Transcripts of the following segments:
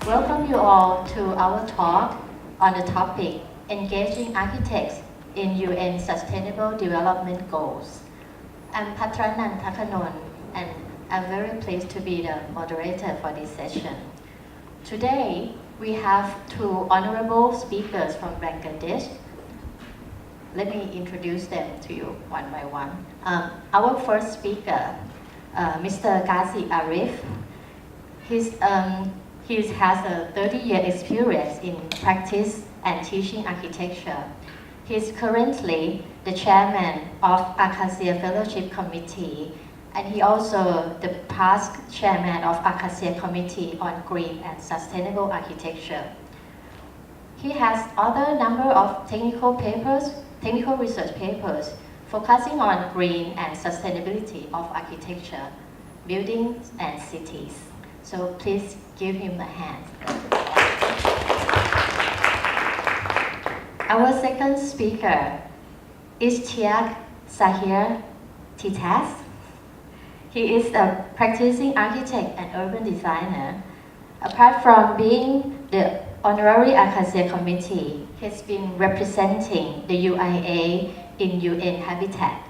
Welcome you all to our talk on the topic Engaging Architects in UN Sustainable Development Goals. I'm Patranan Thakanon, and I'm very pleased to be the moderator for this session. Today, we have two honorable speakers from Bangladesh. Let me introduce them to you one by one. Our first speaker, Mr. Ghazi Arif. He has a 30-year experience in practice and teaching architecture. He's currently the chairman of ASA Fellowship Committee, and he also the past chairman of ASA Committee on Green and Sustainable Architecture. He has other number of technical research papers focusing on green and sustainability of architecture, buildings and cities. So please give him a hand. Our second speaker is Ishtiaq Sahir Titas. He is a practicing architect and urban designer. Apart from being the honorary Acacia Committee, he's been representing the UIA in UN Habitat,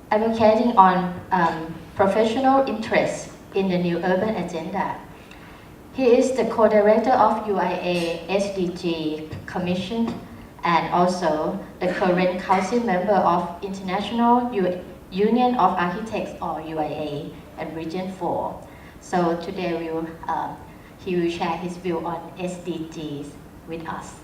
advocating on professional interests in the new urban agenda. He is the co-director of UIA SDG Commission and also the current council member of International Union of Architects or UIA and Region 4. So today he will share his view on SDGs with us.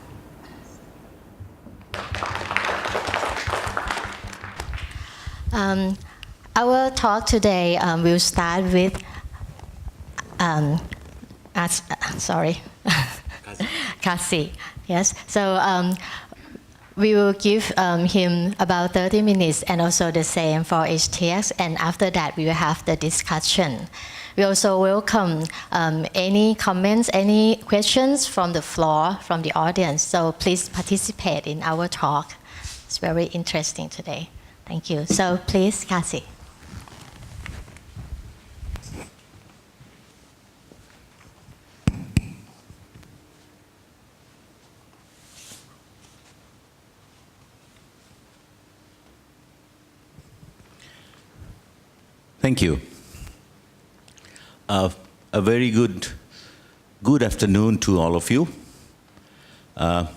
Our talk today will start with Kasi. Yes. So we will give him about 30 minutes, and also the same for HTX. And after that, we will have the discussion. We also welcome any comments, any questions from the floor, from the audience. So please participate in our talk. It's very interesting today. Thank you. So please, Kasi. Thank you. A very good afternoon to all of you.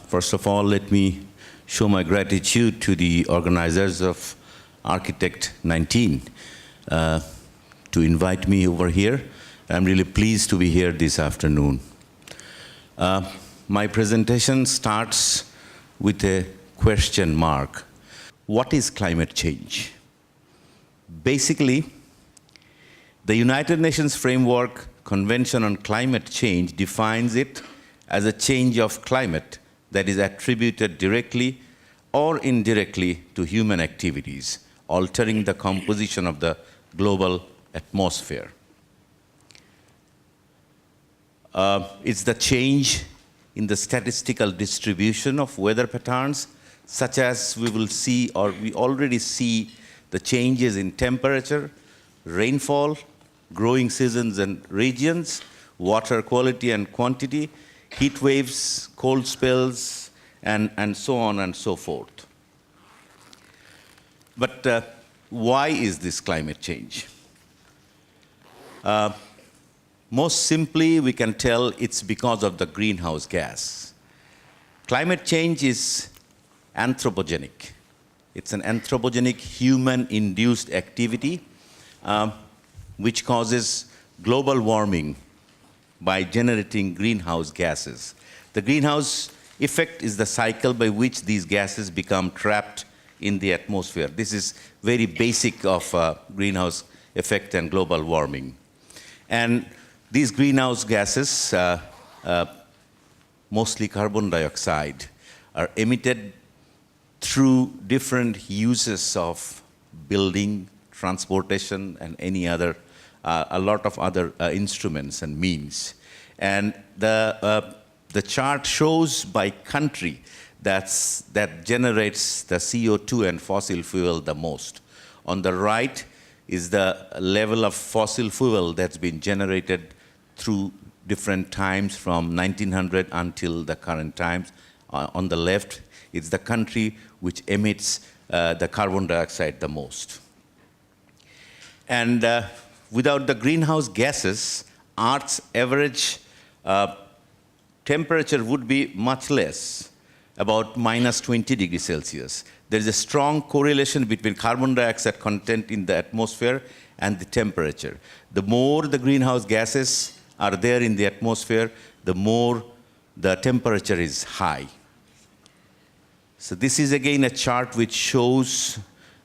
First of all, let me show my gratitude to the organizers of Architect 19 to invite me over here. I'm really pleased to be here this afternoon. My presentation starts with a question mark. What is climate change? Basically, the United Nations Framework Convention on Climate Change defines it as a change of climate that is attributed directly or indirectly to human activities, altering the composition of the global atmosphere. It's the change in the statistical distribution of weather patterns, such as we will see, or we already see, the changes in temperature, rainfall, growing seasons and regions, water quality and quantity, heat waves, cold spells, and so on and so forth. But why is this climate change? Most simply, we can tell it's because of the greenhouse gas. Climate change is anthropogenic. It's an anthropogenic human-induced activity which causes global warming by generating greenhouse gases. The greenhouse effect is the cycle by which these gases become trapped in the atmosphere. This is very basic of greenhouse effect and global warming. And these greenhouse gases, mostly carbon dioxide, are emitted through different uses of building, transportation, and any other, a lot of other instruments and means. And the chart shows by country that generates the CO2 and fossil fuel the most. On the right is the level of fossil fuel that's been generated through different times from 1900 until the current times. On the left, it's the country which emits the carbon dioxide the most. And without the greenhouse gases, Earth's average temperature would be much less, about minus 20 degrees Celsius. There is a strong correlation between carbon dioxide content in the atmosphere and the temperature. The more the greenhouse gases are there in the atmosphere, the more the temperature is high. So this is again a chart which shows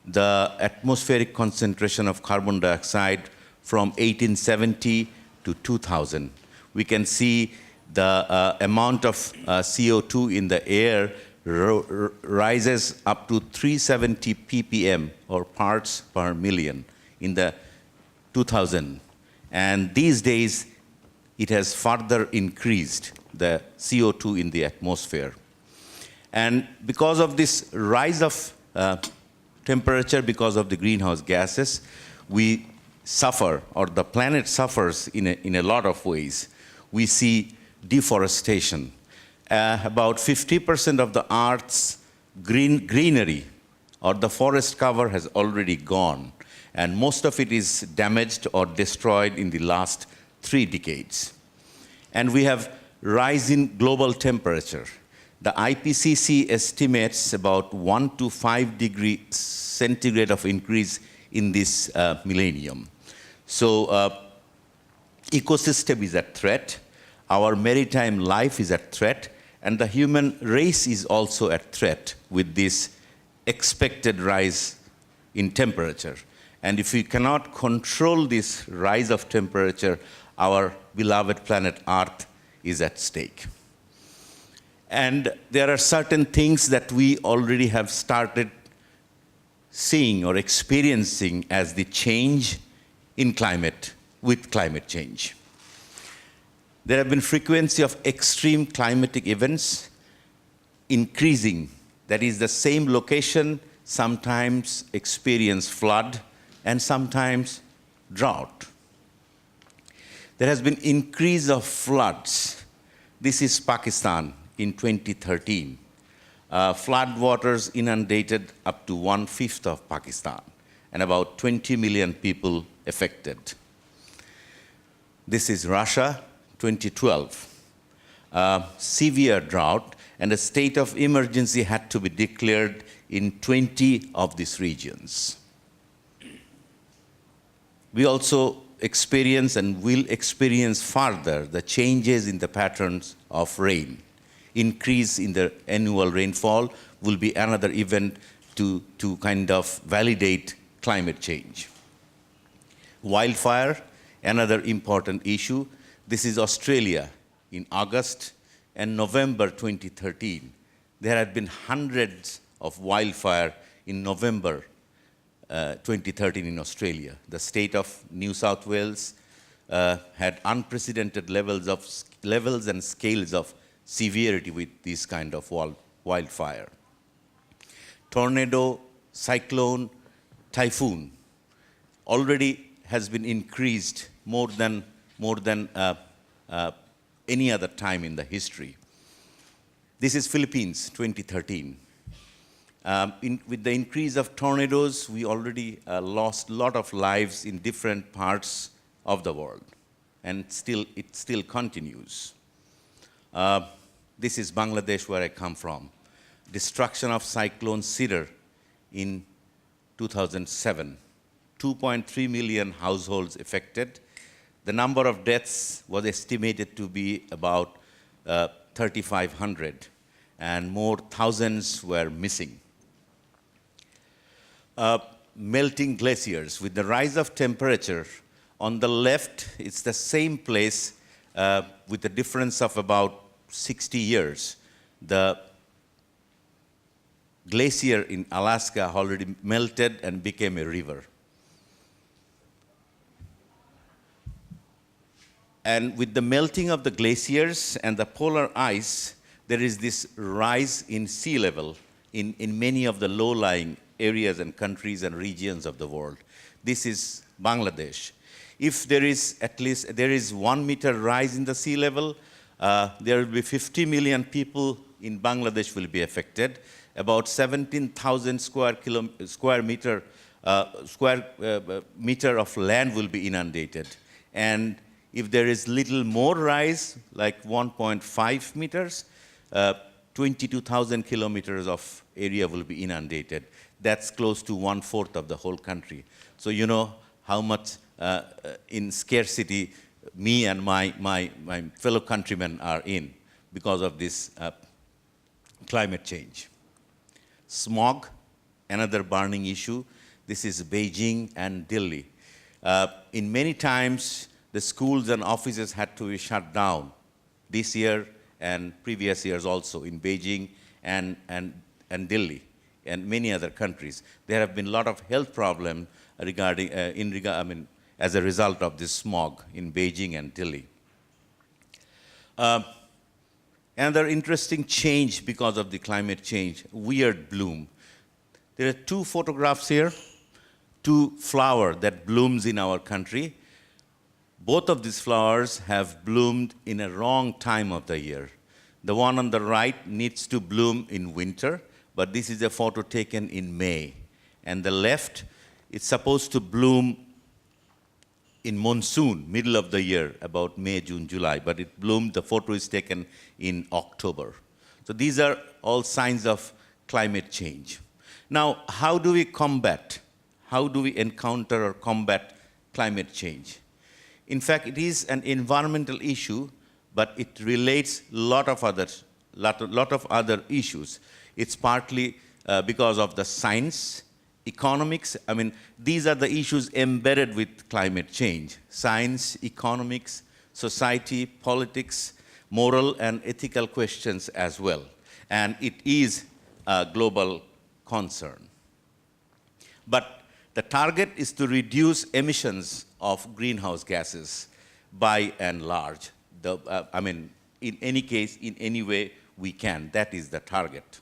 the atmospheric concentration of carbon dioxide from 1870 to 2000. We can see the amount of CO2 in the air rises up to 370 ppm, or parts per million, in the 2000. And these days, it has further increased, the CO2 in the atmosphere. And because of this rise of temperature, because of the greenhouse gases, we suffer, or the planet suffers in a lot of ways. We see deforestation. About 50% of the Earth's greenery, or the forest cover, has already gone. And most of it is damaged or destroyed in the last 3 decades. And we have rise in global temperature. The IPCC estimates about 1 to 5 degrees centigrade of increase in this millennium. So ecosystem is at threat, our maritime life is at threat, and the human race is also at threat with this expected rise in temperature. And if we cannot control this rise of temperature, our beloved planet Earth is at stake. And there are certain things that we already have started seeing or experiencing as the change in climate with climate change. There have been frequency of extreme climatic events increasing. That is, the same location sometimes experience flood and sometimes drought. There has been increase of floods. This is Pakistan in 2013. Flood waters inundated up to 1/5 of Pakistan, and about 20 million people affected. This is Russia, 2012. Severe drought, and a state of emergency had to be declared in 20 of these regions. We also experience and will experience further the changes in the patterns of rain. Increase in the annual rainfall will be another event to kind of validate climate change. Wildfire, another important issue. This is Australia in August and November 2013. There had been hundreds of wildfire in November 2013 in Australia. The state of New South Wales had unprecedented levels and scales of severity with this kind of wildfire. Tornado, cyclone, typhoon already has been increased more than any other time in the history. This is Philippines, 2013. With the increase of tornadoes, we already lost a lot of lives in different parts of the world, and it still continues. This is Bangladesh, where I come from. Destruction of cyclone Sidr in 2007. 2.3 million households affected. The number of deaths was estimated to be about 3,500. and more thousands were missing. Melting glaciers. With the rise of temperature, on the left, it's the same place with a difference of about 60 years. The glacier in Alaska already melted and became a river. And with the melting of the glaciers and the polar ice, there is this rise in sea level in many of the low-lying areas and countries and regions of the world. This is Bangladesh. If there is at least, there is 1 meter rise in the sea level, there will be 50 million people in Bangladesh will be affected. About 17,000 square meter of land will be inundated. And if there is little more rise, like 1.5 meters, 22,000 kilometers of area will be inundated. That's close to 1/4 of the whole country. So you know how much in scarcity me and my fellow countrymen are in because of this climate change. Smog, another burning issue. This is Beijing and Delhi. In many times, the schools and offices had to be shut down this year and previous years also in Beijing and Delhi and many other countries. There have been a lot of health problems regarding, as a result of this smog in Beijing and Delhi. Another interesting change because of the climate change, weird bloom. There are two photographs here, two flowers that blooms in our country. Both of these flowers have bloomed in a wrong time of the year. The one on the right needs to bloom in winter, but this is a photo taken in May. And the left, it's supposed to bloom in monsoon, middle of the year, about May, June, July, but it bloomed, the photo is taken in October. So these are all signs of climate change. Now, how do we combat? How do we encounter or combat climate change? In fact, it is an environmental issue, but it relates lot of other issues. It's partly because of the science, economics. I mean, these are the issues embedded with climate change. Science, economics, society, politics, moral and ethical questions as well. And it is a global concern. But the target is to reduce emissions of greenhouse gases by and large. In any case, in any way we can. That is the target.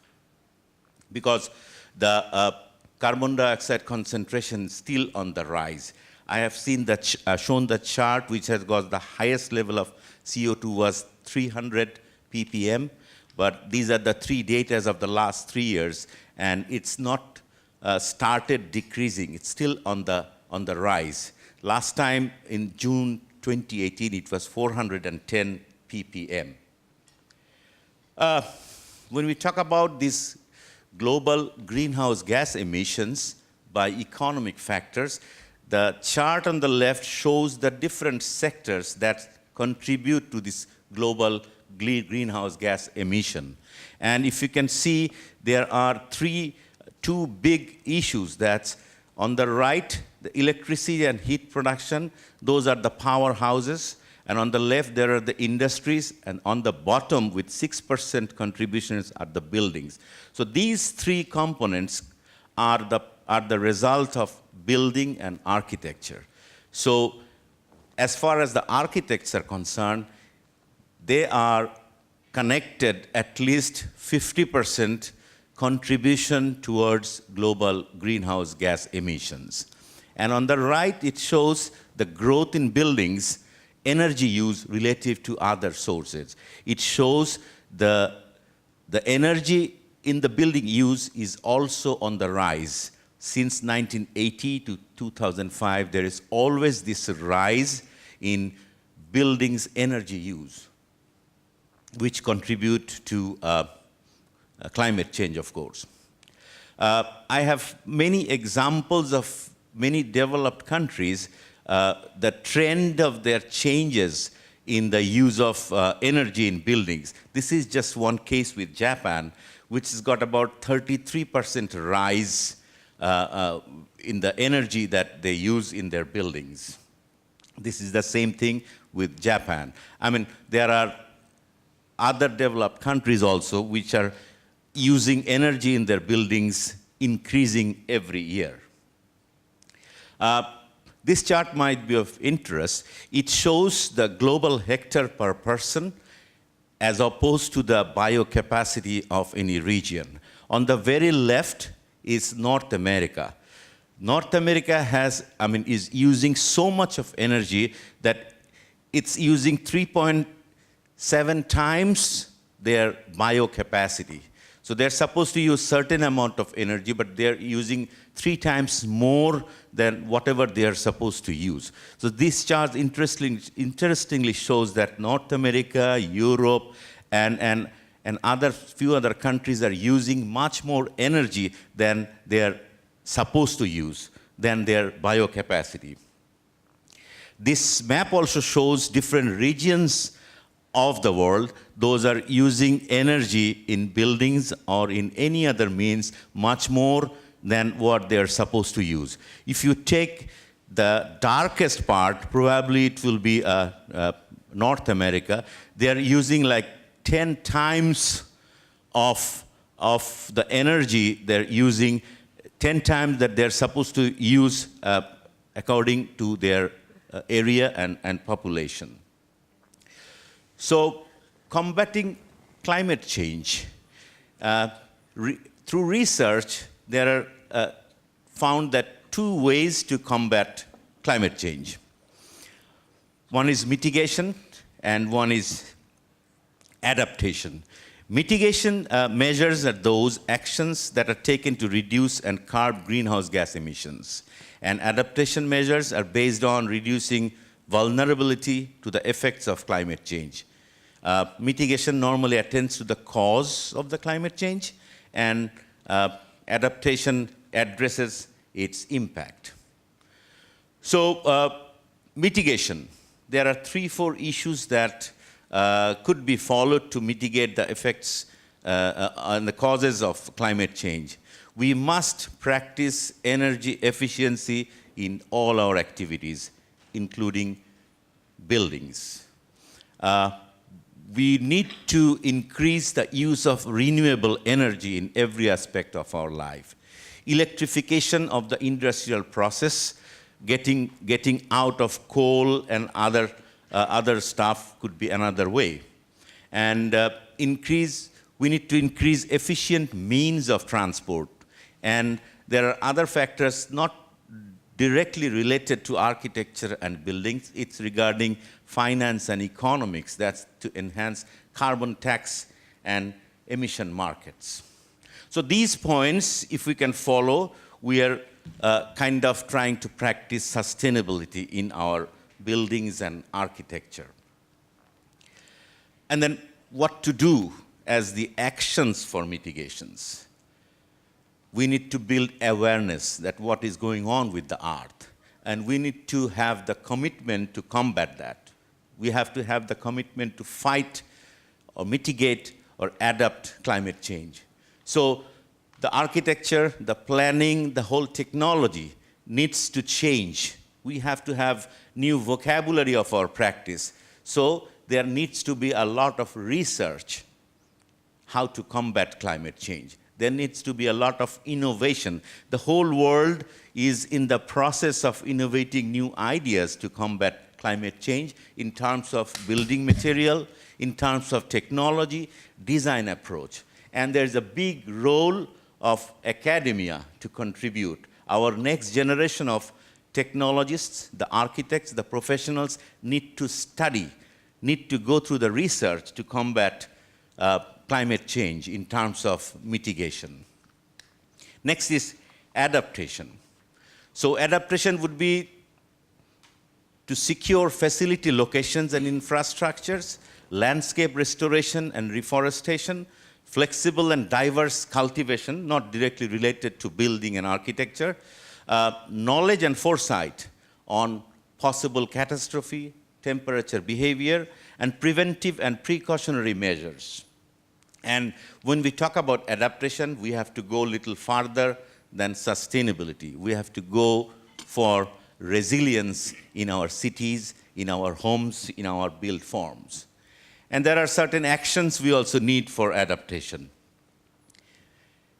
Because the carbon dioxide concentration is still on the rise. I have seen that shown the chart which has got the highest level of CO2 was 300 ppm, but these are the three data of the last 3 years, and it's not started decreasing. It's still on the rise. Last time in June 2018, it was 410 ppm. When we talk about these global greenhouse gas emissions by economic factors, the chart on the left shows the different sectors that contribute to this global greenhouse gas emission. And if you can see, there are two big issues. That's on the right, the electricity and heat production. Those are the powerhouses. And on the left, there are the industries, and on the bottom, with 6% contributions, are the buildings. So these three components are the result of building and architecture. So as far as the architects are concerned, they are connected at least 50% contribution towards global greenhouse gas emissions. And on the right, it shows the growth in buildings, energy use relative to other sources. It shows the energy in the building use is also on the rise. Since 1980 to 2005, there is always this rise in buildings' energy use, which contribute to climate change, of course. I have many examples of many developed countries. The trend of their changes in the use of energy in buildings. This is just one case with Japan, which has got about 33% rise in the energy that they use in their buildings. This is the same thing with Japan. I mean, there are other developed countries also which are using energy in their buildings increasing every year. This chart might be of interest. It shows the global hectare per person as opposed to the biocapacity of any region. On the very left is North America. North America is using so much of energy that it's using 3.7 times their biocapacity. So they're supposed to use certain amount of energy, but they're using 3 times more than whatever they are supposed to use. So this chart interestingly shows that North America, Europe, and few other countries are using much more energy than they're supposed to use, than their biocapacity. This map also shows different regions of the world. Those are using energy in buildings or in any other means much more than what they're supposed to use. If you take the darkest part, probably it will be North America. They're using like 10 times of the energy they're using, 10 times that they're supposed to use according to their area and population. So combating climate change, through research, there are found that 2 ways to combat climate change. One is mitigation and one is adaptation. Mitigation measures are those actions that are taken to reduce and curb greenhouse gas emissions. And adaptation measures are based on reducing vulnerability to the effects of climate change. Mitigation normally attends to the cause of the climate change, and adaptation addresses its impact. So mitigation, there are 3-4 issues that could be followed to mitigate the effects and the causes of climate change. We must practice energy efficiency in all our activities, including buildings. We need to increase the use of renewable energy in every aspect of our life. Electrification of the industrial process, getting out of coal and other stuff could be another way. And we need to increase efficient means of transport. And there are other factors not directly related to architecture and buildings. It's regarding finance and economics. That's to enhance carbon tax and emission markets. So these points, if we can follow, we are kind of trying to practice sustainability in our buildings and architecture. And then what to do as the actions for mitigations. We need to build awareness that what is going on with the earth. And we need to have the commitment to combat that. We have to have the commitment to fight or mitigate or adapt climate change. So the architecture, the planning, the whole technology needs to change. We have to have new vocabulary of our practice. So there needs to be a lot of research how to combat climate change. There needs to be a lot of innovation. The whole world is in the process of innovating new ideas to combat climate change in terms of building material, in terms of technology, design approach. And there's a big role of academia to contribute. Our next generation of technologists, the architects, the professionals need to study, need to go through the research to combat climate change in terms of mitigation. Next is adaptation. So adaptation would be to secure facility locations and infrastructures, landscape restoration and reforestation, flexible and diverse cultivation, not directly related to building and architecture, knowledge and foresight on possible catastrophe, temperature behavior, and preventive and precautionary measures. And when we talk about adaptation, we have to go a little farther than sustainability. We have to go for resilience in our cities, in our homes, in our built forms. And there are certain actions we also need for adaptation.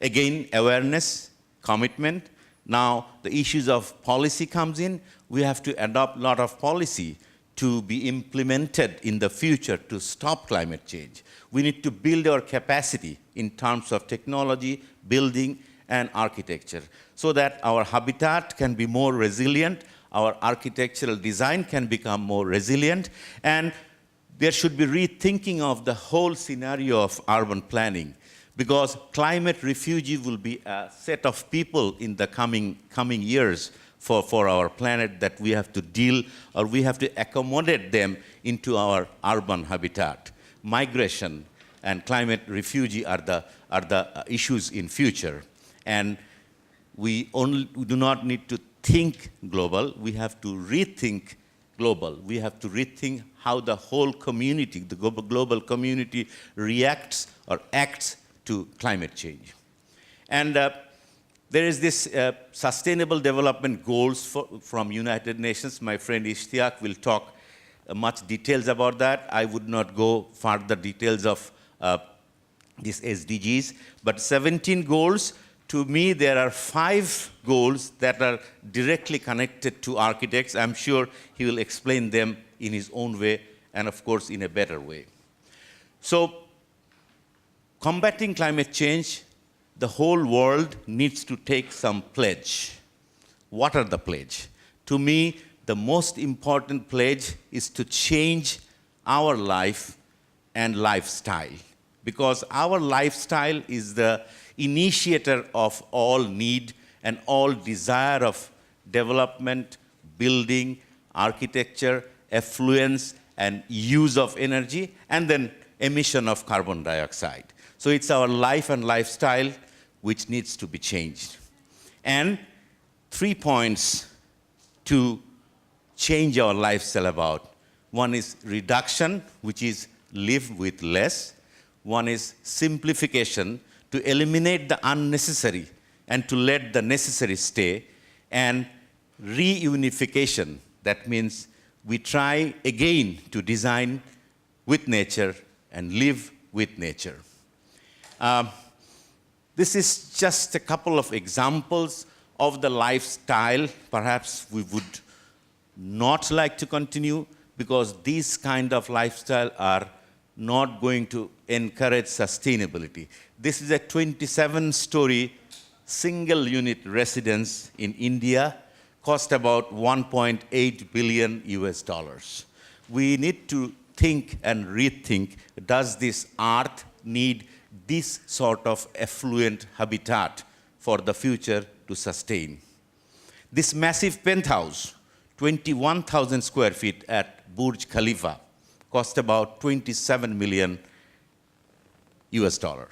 Again, awareness, commitment. Now, the issues of policy comes in. We have to adopt a lot of policy to be implemented in the future to stop climate change. We need to build our capacity in terms of technology, building, and architecture, so that our habitat can be more resilient, our architectural design can become more resilient, and there should be rethinking of the whole scenario of urban planning, because climate refugee will be a set of people in the coming years for our planet that we have to deal, or we have to accommodate them into our urban habitat. Migration and climate refugee are the issues in future. And we do not need to think global, we have to rethink global. We have to rethink how the whole community, the global community reacts or acts to climate change. And there is this Sustainable Development Goals from United Nations. My friend Ishtiaq will talk much details about that. I would not go further details of these SDGs, but 17 goals. To me, there are 5 goals that are directly connected to architects. I'm sure he will explain them in his own way and, of course, in a better way. So, combating climate change, the whole world needs to take some pledge. What are the pledge? To me, the most important pledge is to change our life and lifestyle, because our lifestyle is the initiator of all need and all desire of development, building, architecture, affluence, and use of energy, and then emission of carbon dioxide. So it's our life and lifestyle which needs to be changed. And 3 points to change our lifestyle about. One is reduction, which is live with less. One is simplification, to eliminate the unnecessary and to let the necessary stay. And reunification, that means we try again to design with nature and live with nature. This is just a couple of examples of the lifestyle. Perhaps we would not like to continue, because these kind of lifestyle are not going to encourage sustainability. This is a 27-story single unit residence in India, cost about 1.8 billion US dollars. We need to think and rethink, does this earth need this sort of affluent habitat for the future to sustain? This massive penthouse, 21,000 square feet at Burj Khalifa, cost about 27 million US dollar.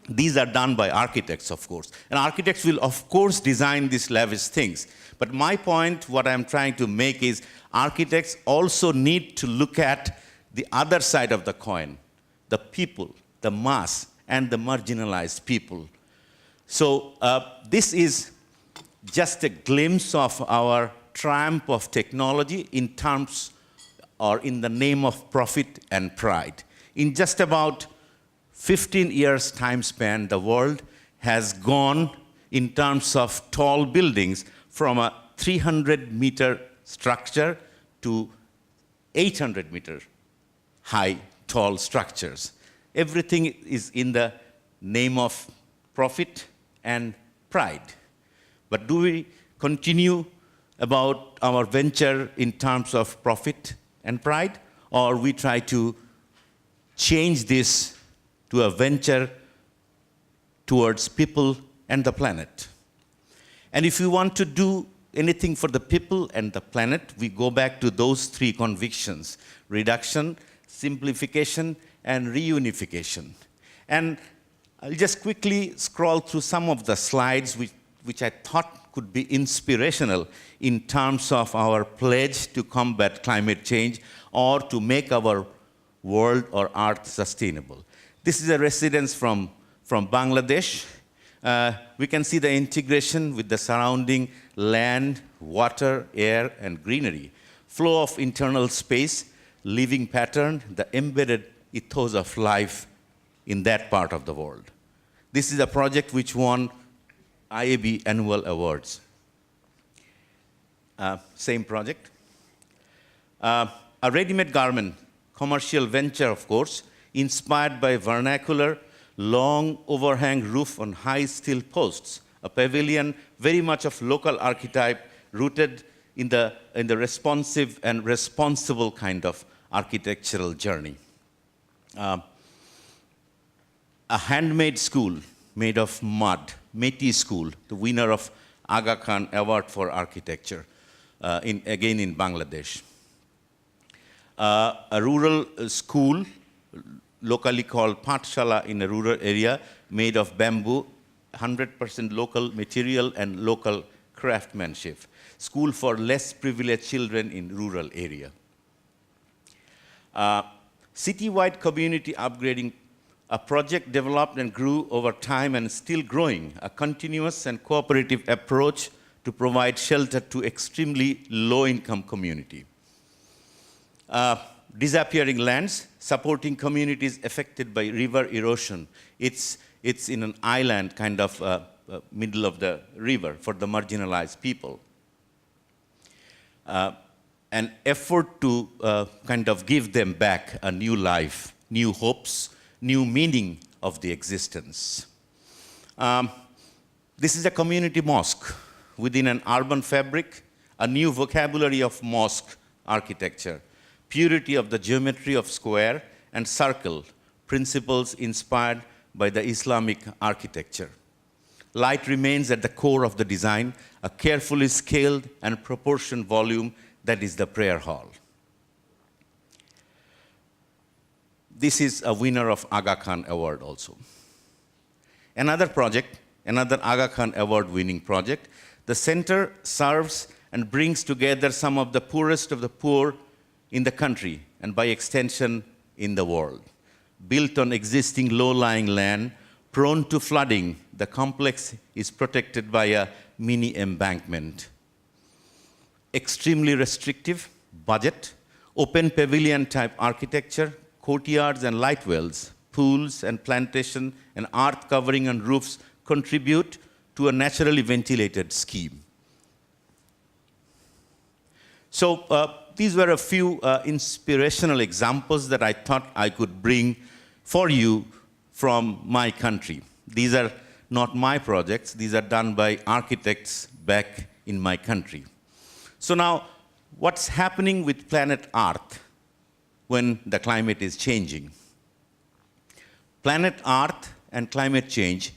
These are done by architects, of course. And architects will, of course, design these lavish things. But my point, what I'm trying to make is, architects also need to look at the other side of the coin, the people, the mass, and the marginalized people. So this is just a glimpse of our triumph of technology in terms or in the name of profit and pride. In just about 15 years time span, the world has gone in terms of tall buildings from a 300-meter structure to 800-meter high tall structures. Everything is in the name of profit and pride. But do we continue about our venture in terms of profit and pride, or we try to change this to a venture towards people and the planet? And if we want to do anything for the people and the planet, we go back to those 3 convictions: reduction, simplification, and reunification. And I'll just quickly scroll through some of the slides which I thought could be inspirational in terms of our pledge to combat climate change, or to make our world or earth sustainable. This is a residence from Bangladesh. We can see the integration with the surrounding land, water, air, and greenery. Flow of internal space, living pattern, the embedded ethos of life in that part of the world. This is a project which won IAB annual awards. Same project. A ready-made garment, commercial venture, of course, inspired by vernacular, long overhang roof on high steel posts, a pavilion very much of local archetype rooted in the responsive and responsible kind of architectural journey. A handmade school made of mud, Meti School, the winner of Aga Khan Award for Architecture, again in Bangladesh. A rural school, locally called Pathshala in a rural area, made of bamboo, 100% local material and local craftsmanship. School for less privileged children in rural area. Citywide community upgrading, a project developed and grew over time and still growing, a continuous and cooperative approach to provide shelter to extremely low-income community. Disappearing lands, supporting communities affected by river erosion. It's in an island, kind of middle of the river for the marginalized people. An effort to kind of give them back a new life, new hopes, new meaning of the existence. This is a community mosque within an urban fabric, a new vocabulary of mosque architecture, purity of the geometry of square and circle, principles inspired by the Islamic architecture. Light remains at the core of the design, a carefully scaled and proportioned volume that is the prayer hall. This is a winner of Aga Khan Award also. Another project, another Aga Khan Award winning project, the center serves and brings together some of the poorest of the poor in the country and by extension in the world. Built on existing low-lying land, prone to flooding, the complex is protected by a mini embankment. Extremely restrictive budget, open pavilion type architecture, courtyards and light wells, pools and plantation and earth covering and roofs contribute to a naturally ventilated scheme. So these were a few inspirational examples that I thought I could bring for you from my country. These are not my projects. These are done by architects back in my country. So now, what's happening with planet Earth when the climate is changing? Planet Earth and climate change,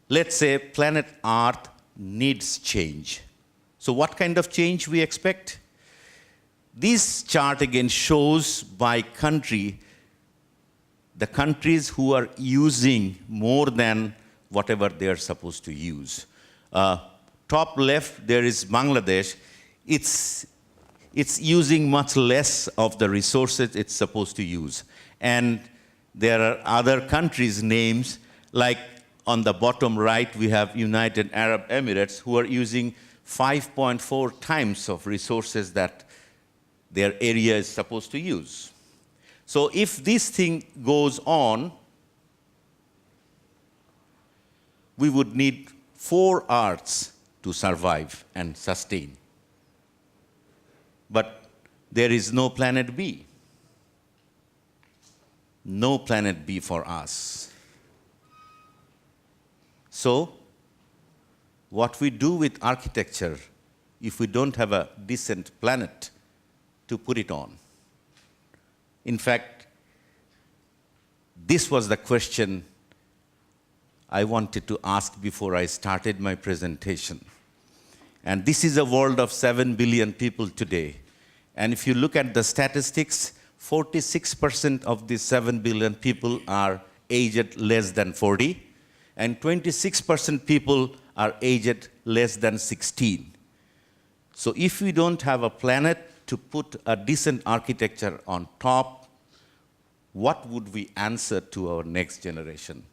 let's say planet Earth needs change. So what kind of change we expect? This chart again shows by country the countries who are using more than whatever they are supposed to use. Top left, there is Bangladesh. It's using much less of the resources it's supposed to use. And there are other countries' names, like on the bottom right, we have United Arab Emirates, who are using 5.4 times of resources that their area is supposed to use. So if this thing goes on, we would need 4 Earths to survive and sustain. But there is no planet B. No planet B for us. So, what we do with architecture if we don't have a decent planet to put it on? In fact, this was the question I wanted to ask before I started my presentation. And this is a world of 7 billion people today. And if you look at the statistics, 46% of these 7 billion people are aged less than 40, and 26% people are aged less than 16. So if we don't have a planet to put a decent architecture on top, what would we answer to our next generation?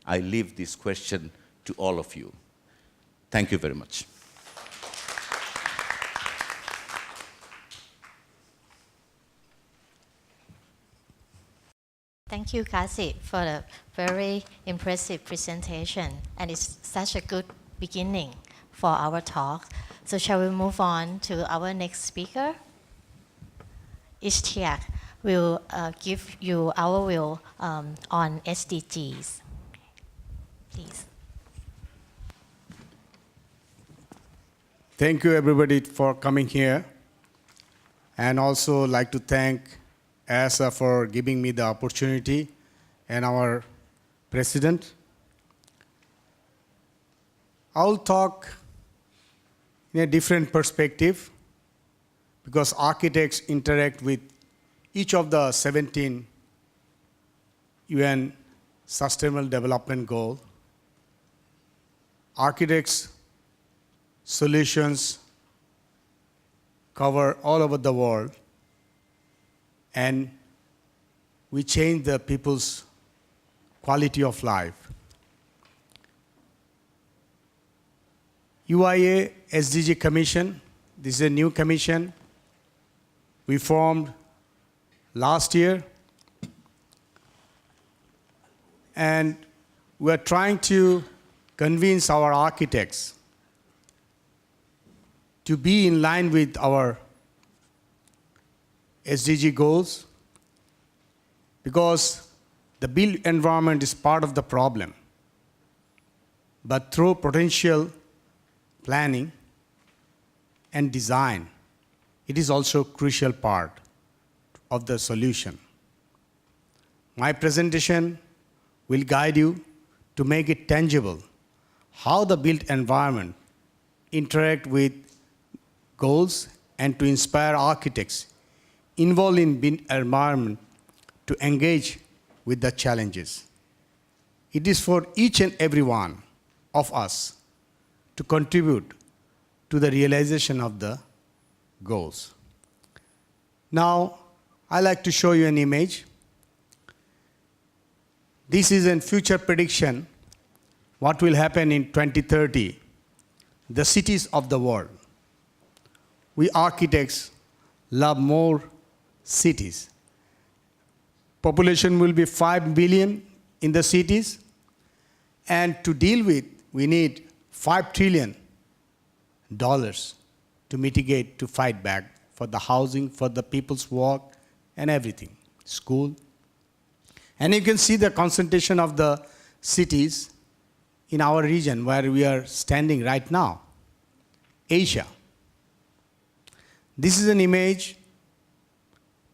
I leave this question to all of you. Thank you very much. Thank you, Kasi, for a very impressive presentation. And it's such a good beginning for our talk. So shall we move on to our next speaker? Ishtiak will give you our view on SDGs. Please. Thank you everybody for coming here, and also like to thank ASA for giving me the opportunity and our president. I'll talk in a different perspective because architects interact with each of the 17 UN Sustainable Development Goals. Architects' solutions cover all over the world, and we change the people's quality of life. UIA SDG Commission, this is a new commission we formed last year, and we're trying to convince our architects to be in line with our SDG goals, because the built environment is part of the problem. But through potential planning and design, it is also a crucial part of the solution. My presentation will guide you to make it tangible how the built environment interact with goals and to inspire architects involved in built environment to engage with the challenges. It is for each and every one of us to contribute to the realization of the goals. Now, I like to show you an image. This is a future prediction, what will happen in 2030, the cities of the world. We architects love more cities. Population will be 5 billion in the cities, and to deal with, we need $5 trillion to mitigate, to fight back for the housing, for the people's work, and everything, school. And you can see the concentration of the cities in our region where we are standing right now, Asia. This is an image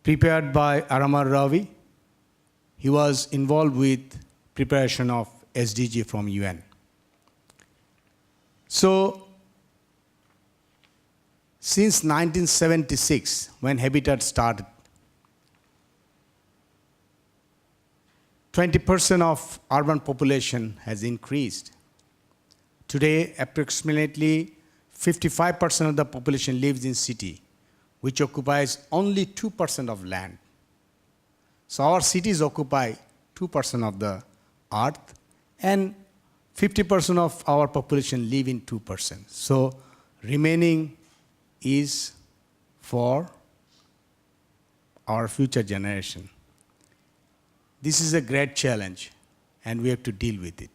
prepared by Aramar Ravi. He was involved with preparation of SDG from UN. So, since 1976, when Habitat started, 20% of urban population has increased. Today, approximately 55% of the population lives in city, which occupies only 2% of land. So our cities occupy 2% of the earth, and 50% of our population live in 2%. So remaining is for our future generation. This is a great challenge, and we have to deal with it.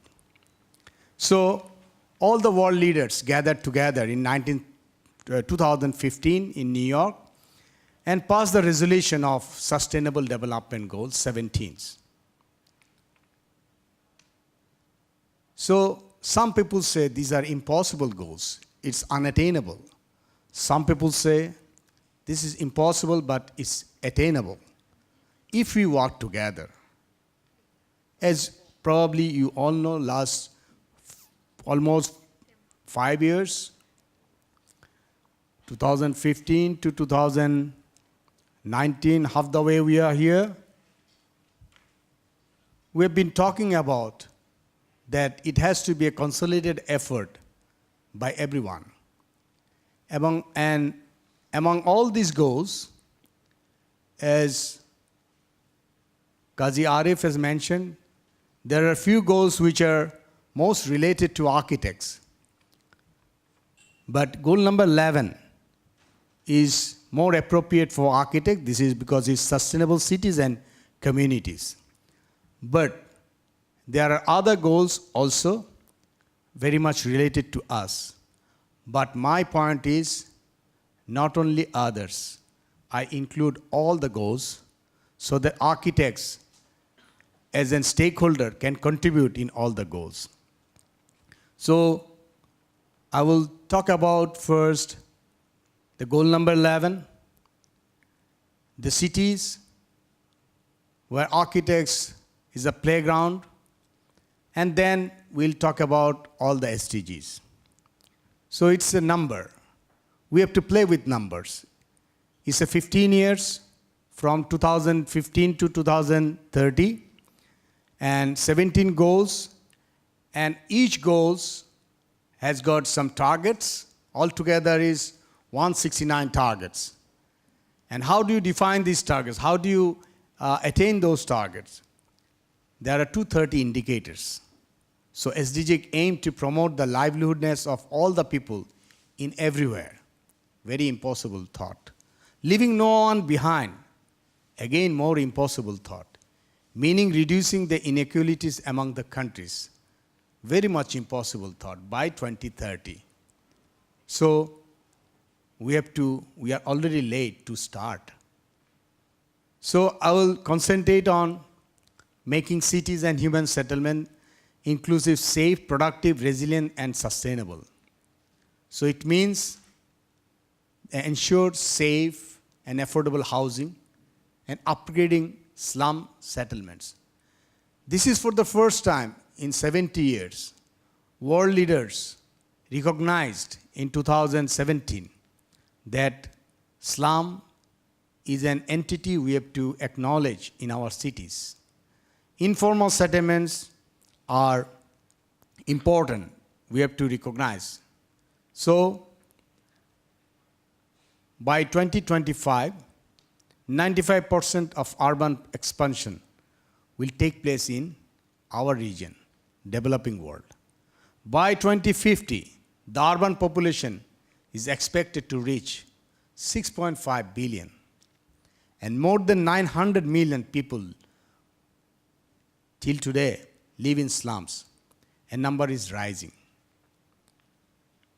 So all the world leaders gathered together in 2015 in New York and passed the resolution of Sustainable Development Goals 17. So some people say these are impossible goals. It's unattainable. Some people say this is impossible, but it's attainable if we work together. As probably you all know, last almost 5 years, 2015 to 2019, half the way we are here, we've been talking about that it has to be a consolidated effort by everyone. And among all these goals, as Qazi Arif has mentioned, there are a few goals which are most related to architects. But goal number 11 is more appropriate for architects. This is because it's sustainable cities and communities. But there are other goals also very much related to us. But my point is, not only others, I include all the goals so that architects as a stakeholder can contribute in all the goals. So I will talk about first the goal number 11, the cities where architects is a playground, and then we'll talk about all the SDGs. So it's a number. We have to play with numbers. It's a 15 years from 2015 to 2030, and 17 goals, and each goals has got some targets. Altogether is 169 targets. And how do you define these targets? How do you attain those targets? There are 230 indicators. So SDG aim to promote the livelihoodness of all the people in everywhere. Very impossible thought. Leaving no one behind. Again, more impossible thought. Meaning reducing the inequalities among the countries. Very much impossible thought by 2030. So we are already late to start. So I will concentrate on making cities and human settlement inclusive, safe, productive, resilient, and sustainable. So it means ensure safe and affordable housing and upgrading slum settlements. This is for the first time in 70 years. World leaders recognized in 2017 that slum is an entity we have to acknowledge in our cities. Informal settlements are important. We have to recognize. So, by 2025, 95% of urban expansion will take place in our region, developing world. By 2050, the urban population is expected to reach 6.5 billion. And more than 900 million people till today live in slums, and number is rising.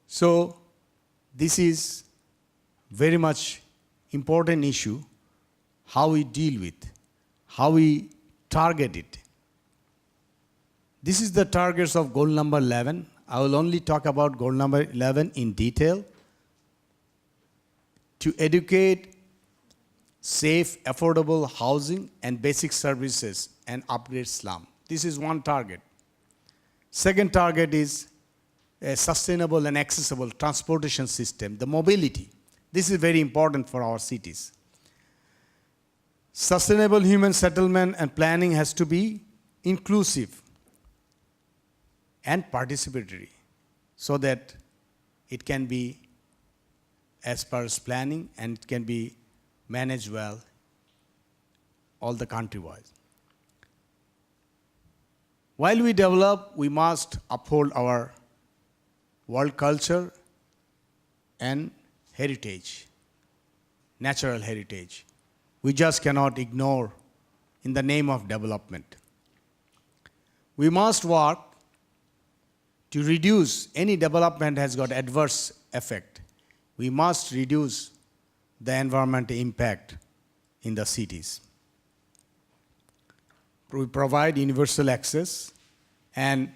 So this is very much important issue, how we deal with, how we target it. This is the targets of goal number 11. I will only talk about goal number 11 in detail. To educate, safe, affordable housing and basic services and upgrade slum. This is one target. Second target is a sustainable and accessible transportation system, the mobility. This is very important for our cities. Sustainable human settlement and planning has to be inclusive and participatory so that it can be as per its planning and it can be managed well all the country-wise. While we develop, we must uphold our world culture and heritage, natural heritage. We just cannot ignore in the name of development. We must work to reduce any development has got adverse effect. We must reduce the environmental impact in the cities. We provide universal access, and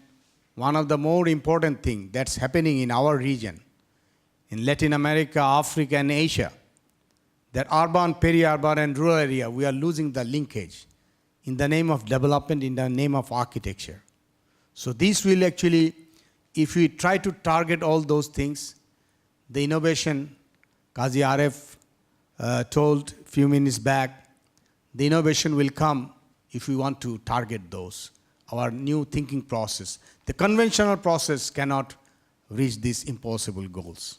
one of the more important things that's happening in our region, in Latin America, Africa, and Asia, that urban, peri-urban, and rural area, we are losing the linkage in the name of development, in the name of architecture. So this will actually, if we try to target all those things, the innovation, Qazi Arif told a few minutes back, the innovation will come if we want to target those, our new thinking process. The conventional process cannot reach these impossible goals.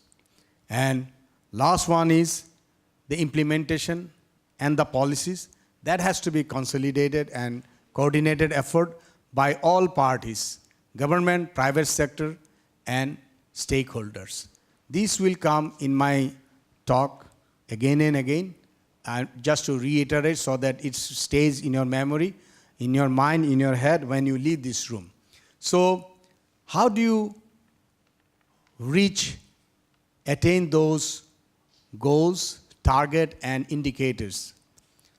And last one is the implementation and the policies. That has to be consolidated and coordinated effort by all parties, government, private sector, and stakeholders. This will come in my talk again and again, just to reiterate so that it stays in your memory, in your mind, in your head when you leave this room. So how do you attain those goals, target, and indicators?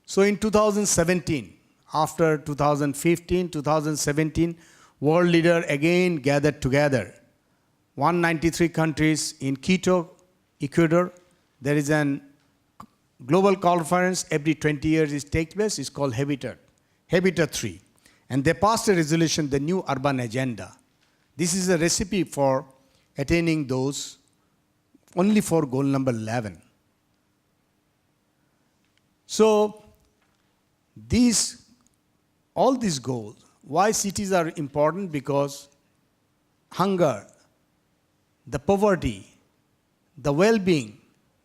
So in 2017, after 2015, 2017, world leaders again gathered together. 193 countries in Quito, Ecuador. There is a global conference every 20 years it takes place. It's called Habitat 3. And they passed a resolution, the new urban agenda. This is a recipe for attaining those only for goal number 11. So all these goals, why cities are important? Because hunger, the poverty, the well-being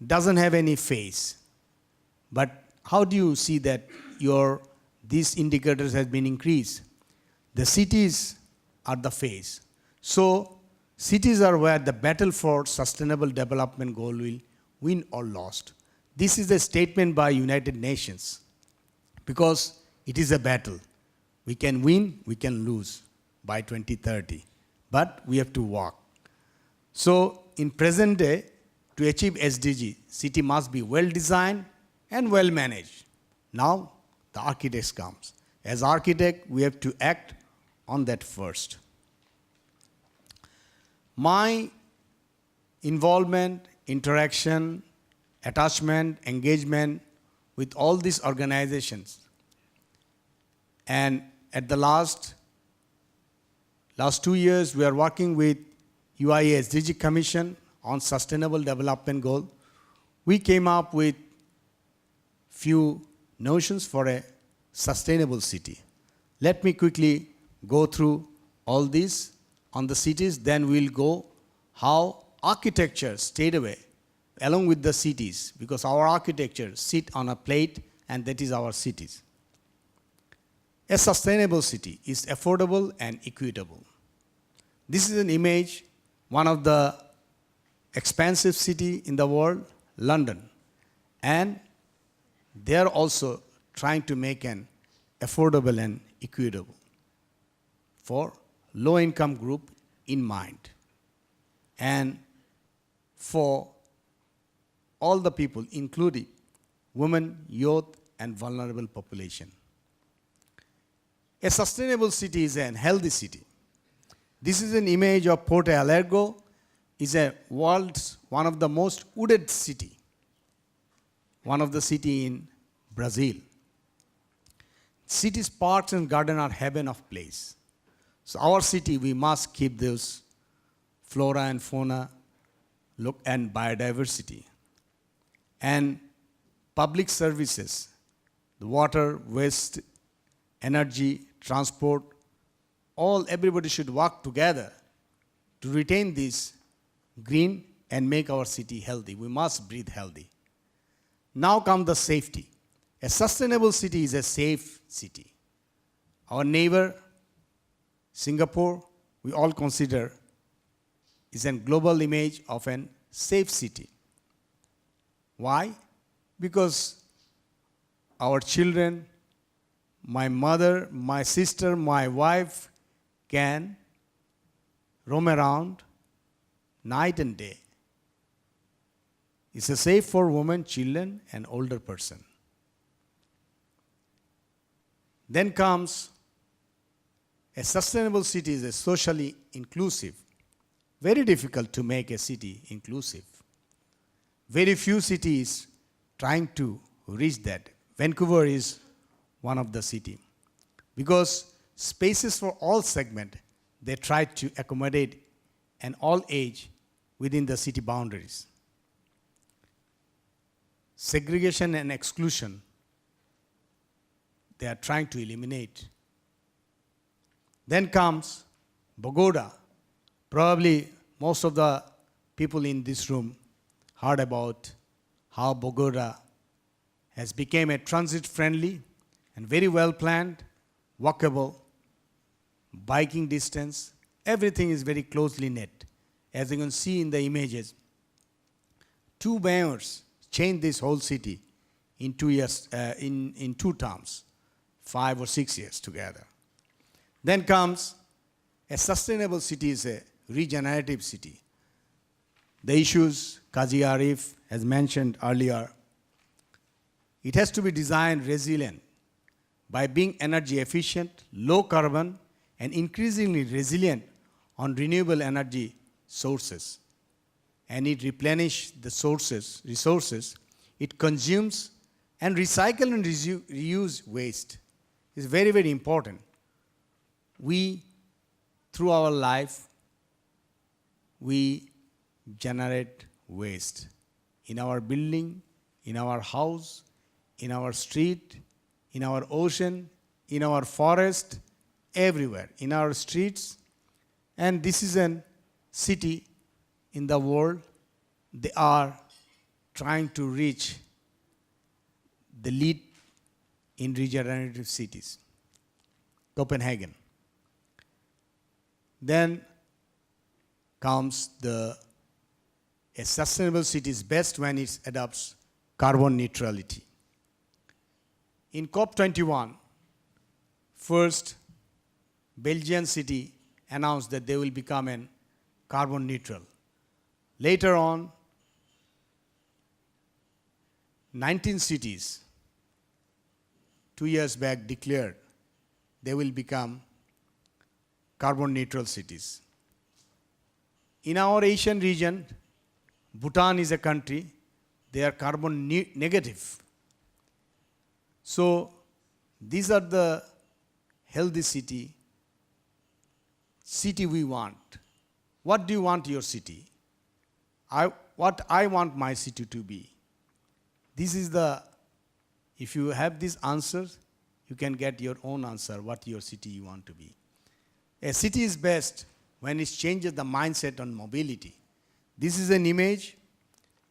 doesn't have any face. But how do you see that these indicators has been increased? The cities are the face. So cities are where the battle for sustainable development goal will win or lost. This is a statement by United Nations because it is a battle. We can win, we can lose by 2030, but we have to walk. So in present day, to achieve SDG, city must be well designed and well managed. Now the architects comes. As architect, we have to act on that first. My involvement, interaction, attachment, engagement with all these organizations, and at the last 2 years, we are working with UIA SDG Commission on Sustainable Development Goal. We came up with few notions for a sustainable city. Let me quickly go through all these on the cities, then we'll go how architecture stayed away along with the cities, because our architecture sit on a plate and that is our cities. A sustainable city is affordable and equitable. This is an image, one of the expensive city in the world, London. And they are also trying to make an affordable and equitable for low-income group in mind. And for all the people, including women, youth, and vulnerable population. A sustainable city is a healthy city. This is an image of Porto Alegre. Is a world's one of the most wooded city. One of the city in Brazil. Cities, parks, and gardens are heaven of place. So our city, we must keep those flora and fauna, look and biodiversity. And public services, the water, waste, energy, transport, everybody should work together to retain this green and make our city healthy. We must breathe healthy. Now comes the safety. A sustainable city is a safe city. Our neighbor, Singapore, we all consider is a global image of a safe city. Why? Because our children, my mother, my sister, my wife can roam around night and day. It's safe for women, children, and older person. Then comes a sustainable city is a socially inclusive. Very difficult to make a city inclusive. Very few cities trying to reach that. Vancouver is one of the city. Because spaces for all segment, they try to accommodate an all age within the city boundaries. Segregation and exclusion, they are trying to eliminate. Then comes Bogota. Probably most of the people in this room heard about how Bogota has become a transit-friendly and very well-planned, walkable, biking distance. Everything is very closely knit. As you can see in the images, 2 mayors changed this whole city in 2 years, in 2 terms, 5 or 6 years together. Then comes a sustainable city is a regenerative city. The issues Qazi Arif has mentioned earlier, it has to be designed resilient by being energy efficient, low carbon, and increasingly resilient on renewable energy sources. And it replenishes the resources, it consumes and recycle and reuse waste. It's very, very important. We, through our life, we generate waste in our building, in our house, in our street, in our ocean, in our forest, everywhere, in our streets. And this is a city in the world. They are trying to reach the lead in regenerative cities. Copenhagen. Then comes a sustainable city is best when it adopts carbon neutrality. In COP21, first Belgian city announced that they will become an carbon neutral. Later on, 19 cities 2 years back declared they will become carbon neutral cities. In our Asian region, Bhutan is a country, they are carbon negative. So these are the healthy city we want. What do you want your city? What I want my city to be. This is if you have these answers, you can get your own answer, what your city you want to be. A city is best when it changes the mindset on mobility. This is an image.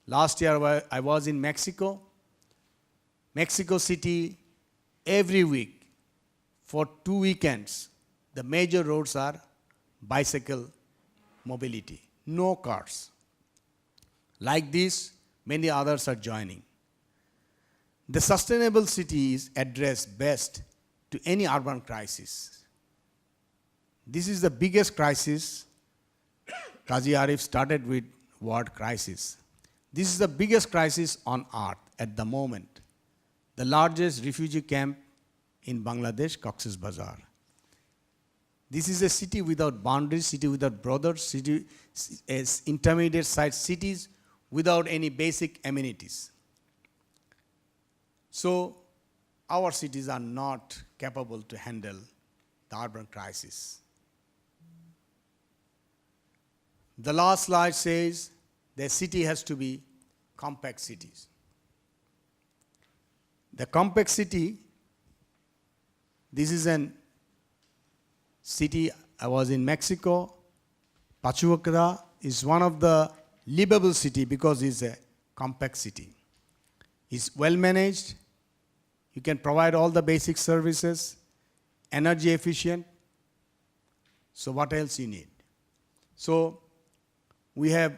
Last year I was in Mexico. Mexico City, every week, for 2 weekends, the major roads are bicycle mobility, no cars. Like this, many others are joining. The sustainable city is addressed best to any urban crisis. This is the biggest crisis. Qazi Arif started with word crisis. This is the biggest crisis on earth at the moment. The largest refugee camp in Bangladesh, Cox's Bazar. This is a city without boundaries, city without borders, city as intermediate sized cities without any basic amenities. So our cities are not capable to handle the urban crisis. The last slide says the city has to be compact cities. The compact city, this is a city, I was in Mexico. Pachuca is one of the livable city because it's a compact city. It's well managed. You can provide all the basic services, energy efficient. So what else you need? So we have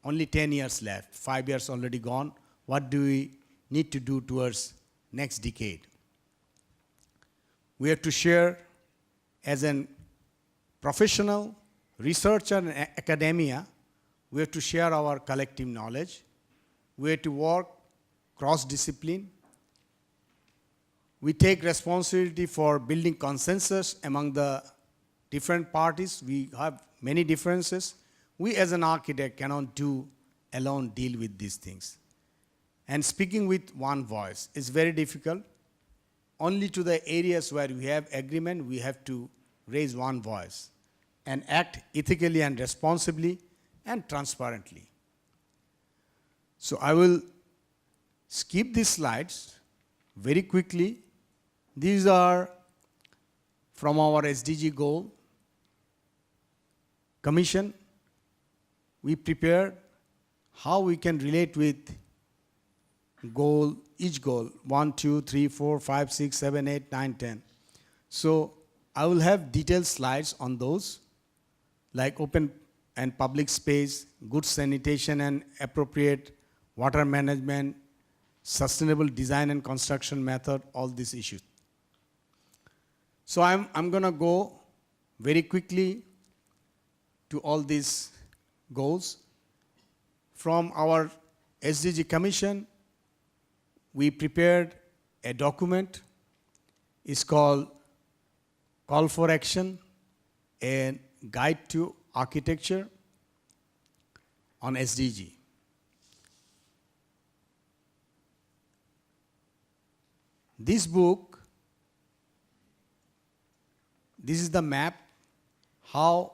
only 10 years left, 5 years already gone. What do we need to do towards next decade? We have to share as a professional, researcher and academia, we have to share our collective knowledge. We have to work cross-discipline. We take responsibility for building consensus among the different parties. We have many differences. We as an architect cannot alone deal with these things. And speaking with one voice is very difficult. Only to the areas where we have agreement, we have to raise one voice and act ethically and responsibly and transparently. So I will skip these slides very quickly. These are from our SDG goal commission. We prepared how we can relate with goal, each goal, 1, 2, 3, 4, 5, 6, 7, 8, 9, 10. So I will have detailed slides on those, like open and public space, good sanitation and appropriate water management, sustainable design and construction method, all these issues. So I'm going to go very quickly to all these goals. From our SDG Commission, we prepared a document. It's called Call for Action, a guide to architecture on SDG. This book, this is the map, how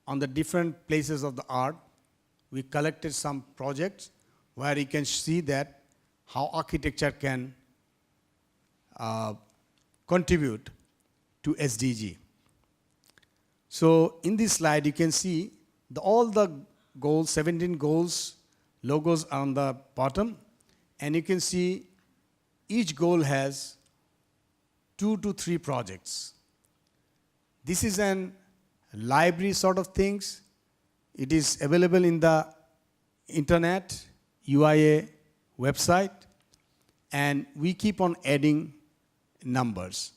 on the different places of the art, we collected some projects where you can see that how architecture can contribute to SDG. So in this slide, you can see all the goals, 17 goals, logos are on the bottom, and you can see each goal has 2 to 3 projects. This is an library sort of things. It is available in the internet, UIA website, and we keep on adding numbers.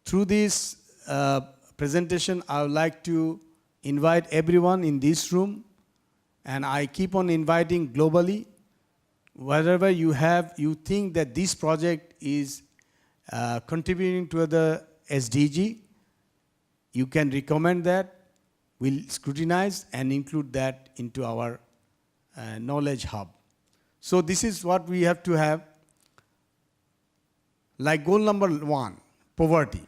Through this presentation, I would like to invite everyone in this room, and I keep on inviting globally. Wherever you think that this project is contributing to the SDG, you can recommend that. We'll scrutinize and include that into our knowledge hub. So this is what we have to have. Like goal number 1, poverty.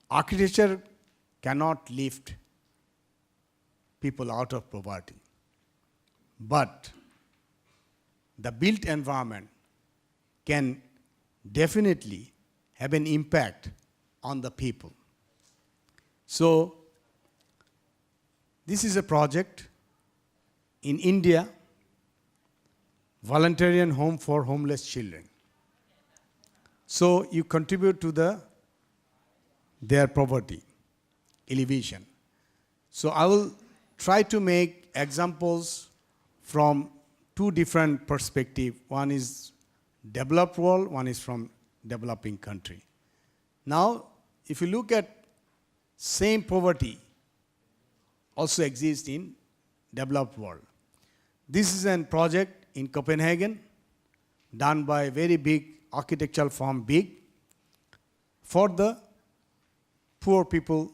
Architecture cannot lift people out of poverty. But the built environment can definitely have an impact on the people. So this is a project in India, Voluntarian Home for Homeless Children. So you contribute to their poverty elevation. So I will try to make examples from 2 different perspectives. One is developed world, one is from developing country. Now, if you look at same poverty also exists in developed world. This is a project in Copenhagen done by a very big architectural firm, big, for the poor people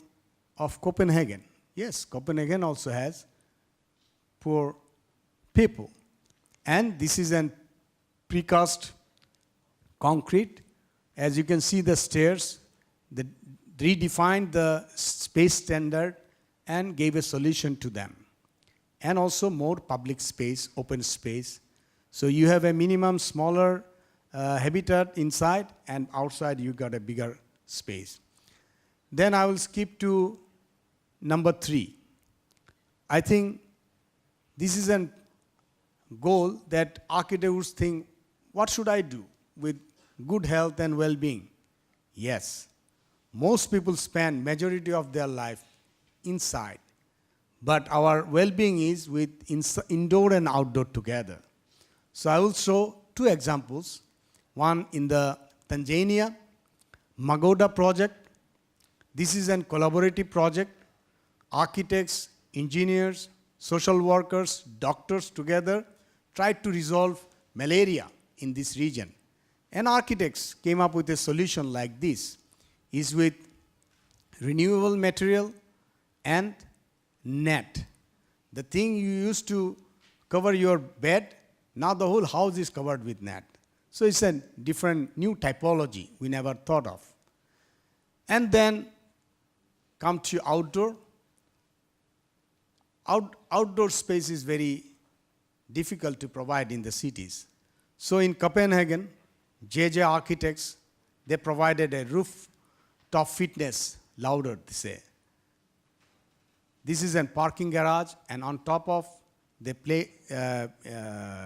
of Copenhagen. Yes, Copenhagen also has poor people. And this is a precast concrete. As you can see the stairs, they redefined the space standard and gave a solution to them. And also more public space, open space. So you have a minimum smaller habitat inside, and outside you got a bigger space. Then I will skip to number 3. I think this is a goal that architects think, what should I do with good health and well-being? Yes, most people spend majority of their life inside, but our well-being is with indoor and outdoor together. So I will show 2 examples. One in the Tanzania Magoda project. This is a collaborative project. Architects, engineers, social workers, doctors together tried to resolve malaria in this region. And architects came up with a solution like this, is with renewable material and net. The thing you used to cover your bed, now the whole house is covered with net. So it's a different new typology we never thought of. And then come to outdoor. Outdoor space is very difficult to provide in the cities. So in Copenhagen, JJ Architects, they provided a rooftop fitness, louder they say. This is a parking garage, and on top of, they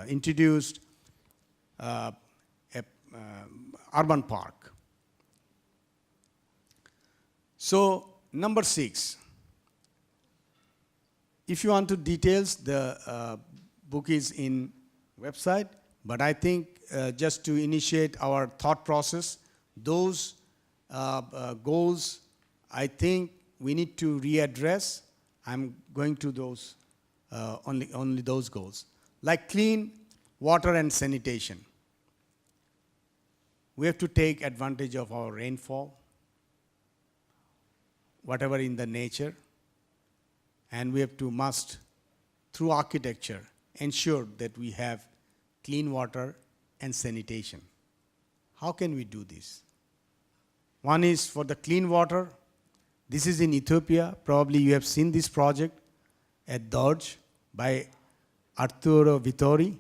introduced a urban park. So, number 6, if you want to details, the book is in website, but I think just to initiate our thought process, those goals, I think we need to readdress. I'm going to those, only those goals. Like clean water and sanitation. We have to take advantage of our rainfall, whatever in the nature, and we have to must, through architecture, ensure that we have clean water and sanitation. How can we do this? One is for the clean water. This is in Ethiopia. Probably you have seen this project at Dodge by Arturo Vittori,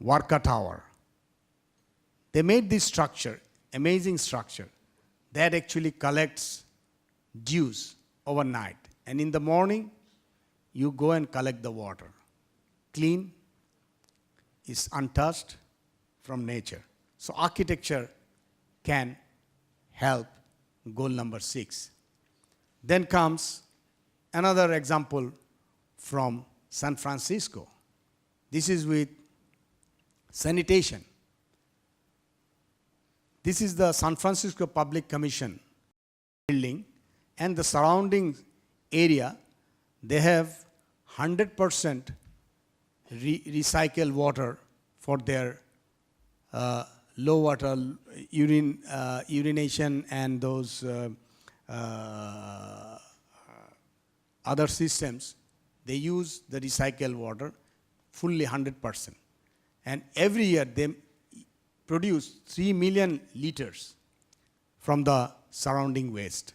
Warka Tower. They made this structure, amazing structure, that actually collects dews overnight. And in the morning, you go and collect the water. Clean, is untouched from nature. So architecture can help goal number 6. Then comes another example from San Francisco. This is with sanitation. This is the San Francisco Public Commission building, and the surrounding area, they have 100% recycled water for their low water urination and those other systems. They use the recycled water fully 100%. And every year they produce 3 million liters from the surrounding waste.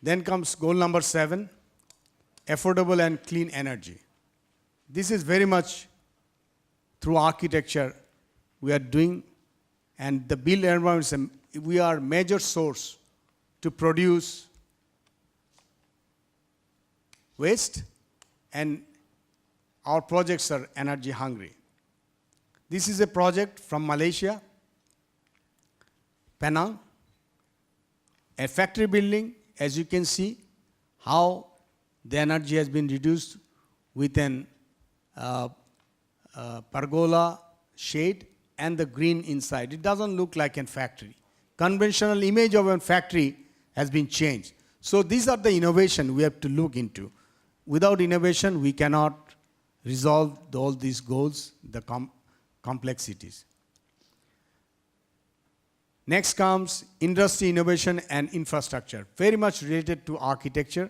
Then comes goal number 7, affordable and clean energy. This is very much through architecture we are doing, and the built environment, we are major source to produce waste, and our projects are energy hungry. This is a project from Malaysia, Penang, a factory building. As you can see, how the energy has been reduced with an pergola shade and the green inside. It doesn't look like a factory. Conventional image of a factory has been changed. So these are the innovation we have to look into. Without innovation, we cannot resolve all these goals, the complexities. Next comes industry innovation and infrastructure, very much related to architecture.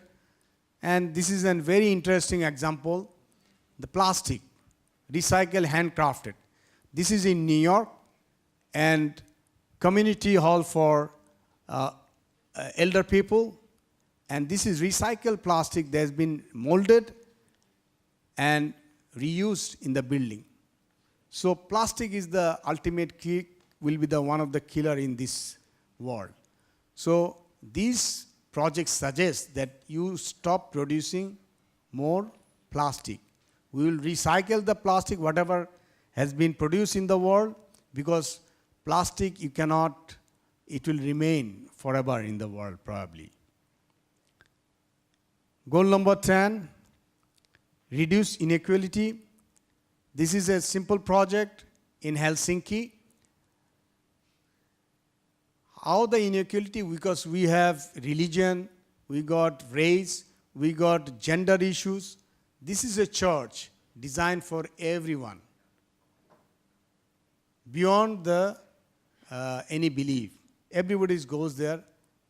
And this is a very interesting example, the plastic, recycled, handcrafted. This is in New York, and community hall for elder people. And this is recycled plastic that has been molded and reused in the building. So plastic is the ultimate key, will be the one of the killer in this world. So these projects suggest that you stop producing more plastic. We will recycle the plastic, whatever has been produced in the world, because plastic you cannot, it will remain forever in the world probably. Goal number 10, reduce inequality. This is a simple project in Helsinki. How the inequality? Because we have religion, we got race, we got gender issues. This is a church designed for everyone, beyond the any belief. Everybody goes there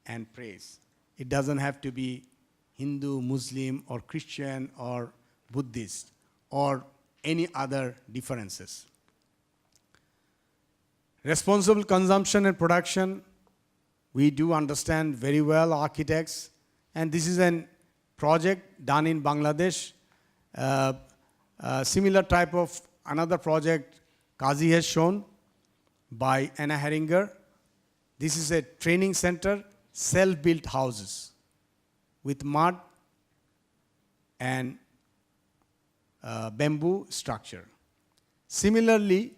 and prays. It doesn't have to be Hindu, Muslim, or Christian, or Buddhist, or any other differences. Responsible consumption and production. We do understand very well, architects, and this is a project done in Bangladesh. Similar type of another project Kazi has shown by Anna Heringer. This is a training center, self-built houses with mud and bamboo structure. Similarly,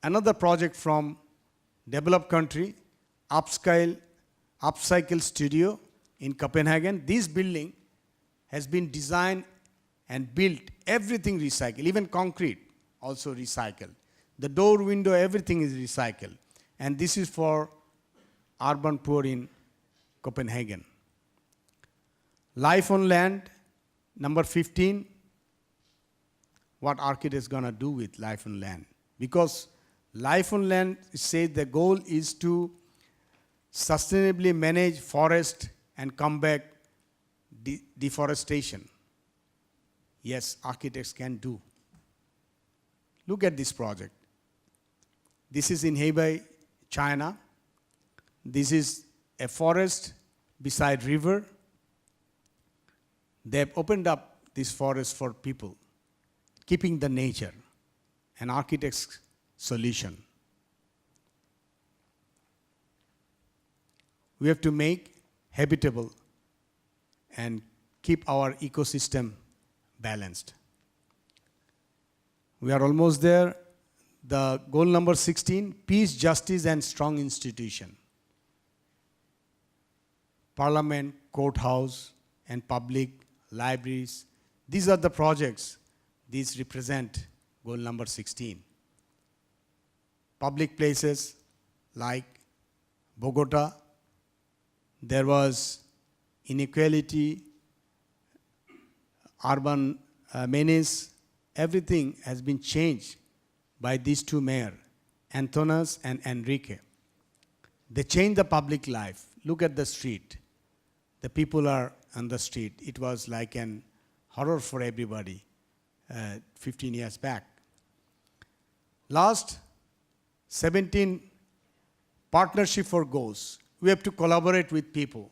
another project from developed country, Upcycle Studio in Copenhagen. This building has been designed and built, everything recycled, even concrete also recycled. The door, window, everything is recycled. And this is for urban poor in Copenhagen. Life on land, number 15. What architects gonna do with life on land? Because life on land says the goal is to sustainably manage forest and combat deforestation. Yes, architects can do. Look at this project. This is in Hebei, China. This is a forest beside river. They've opened up this forest for people, keeping the nature, an architect's solution. We have to make habitable and keep our ecosystem balanced. We are almost there. The goal number 16, peace, justice, and strong institution. Parliament, courthouse, and public libraries. These are the projects. These represent goal number 16. Public places like Bogota, there was inequality, urban menace, everything has been changed by these two mayors, Antonas and Enrique. They changed the public life. Look at the street. The people are on the street. It was like an horror for everybody 15 years back. Last, 17, partnership for goals. We have to collaborate with people.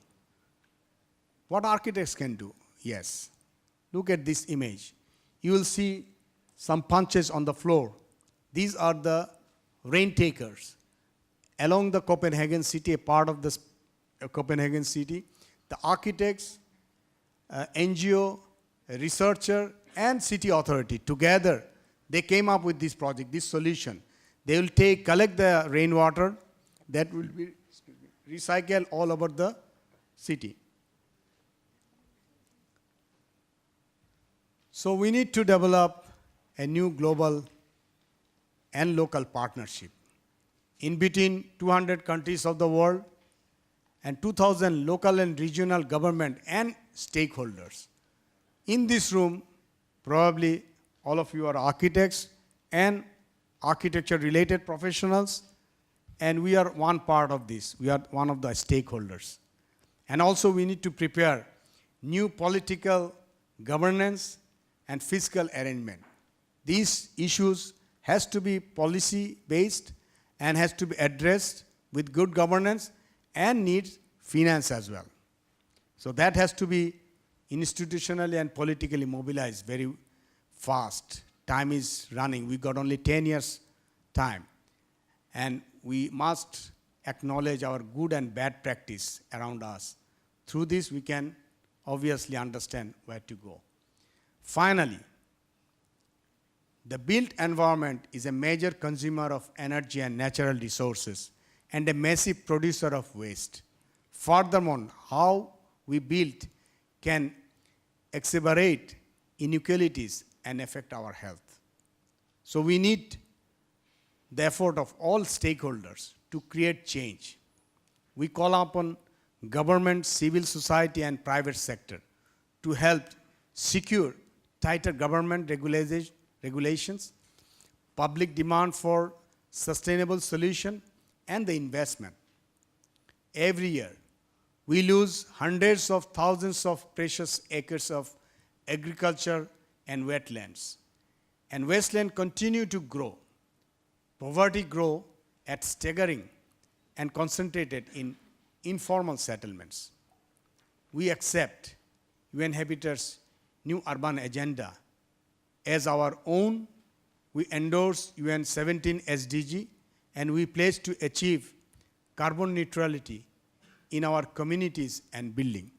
What architects can do? Yes. Look at this image. You will see some punches on the floor. These are the rain takers. Along the Copenhagen city, a part of the Copenhagen city, the architects, NGO, a researcher, and city authority together, they came up with this project, this solution. They will collect the rainwater that will be recycled all over the city. So we need to develop a new global and local partnership in between 200 countries of the world and 2,000 local and regional government and stakeholders. In this room, probably all of you are architects and architecture-related professionals, and we are one part of this. We are one of the stakeholders. And also we need to prepare new political governance and fiscal arrangement. These issues has to be policy-based and has to be addressed with good governance and needs finance as well. So that has to be institutionally and politically mobilized very fast. Time is running. We got only 10 years time. And we must acknowledge our good and bad practice around us. Through this, we can obviously understand where to go. Finally, the built environment is a major consumer of energy and natural resources and a massive producer of waste. Furthermore, how we build can exacerbate inequalities and affect our health. So we need the effort of all stakeholders to create change. We call upon government, civil society, and private sector to help secure tighter government regulations, public demand for sustainable solution, and the investment. Every year, we lose hundreds of thousands of precious acres of agriculture and wetlands. And wasteland continue to grow. Poverty grow at staggering and concentrated in informal settlements. We accept UN Habitat's new urban agenda as our own. We endorse UN 17 SDG, and we pledge to achieve carbon neutrality in our communities and building.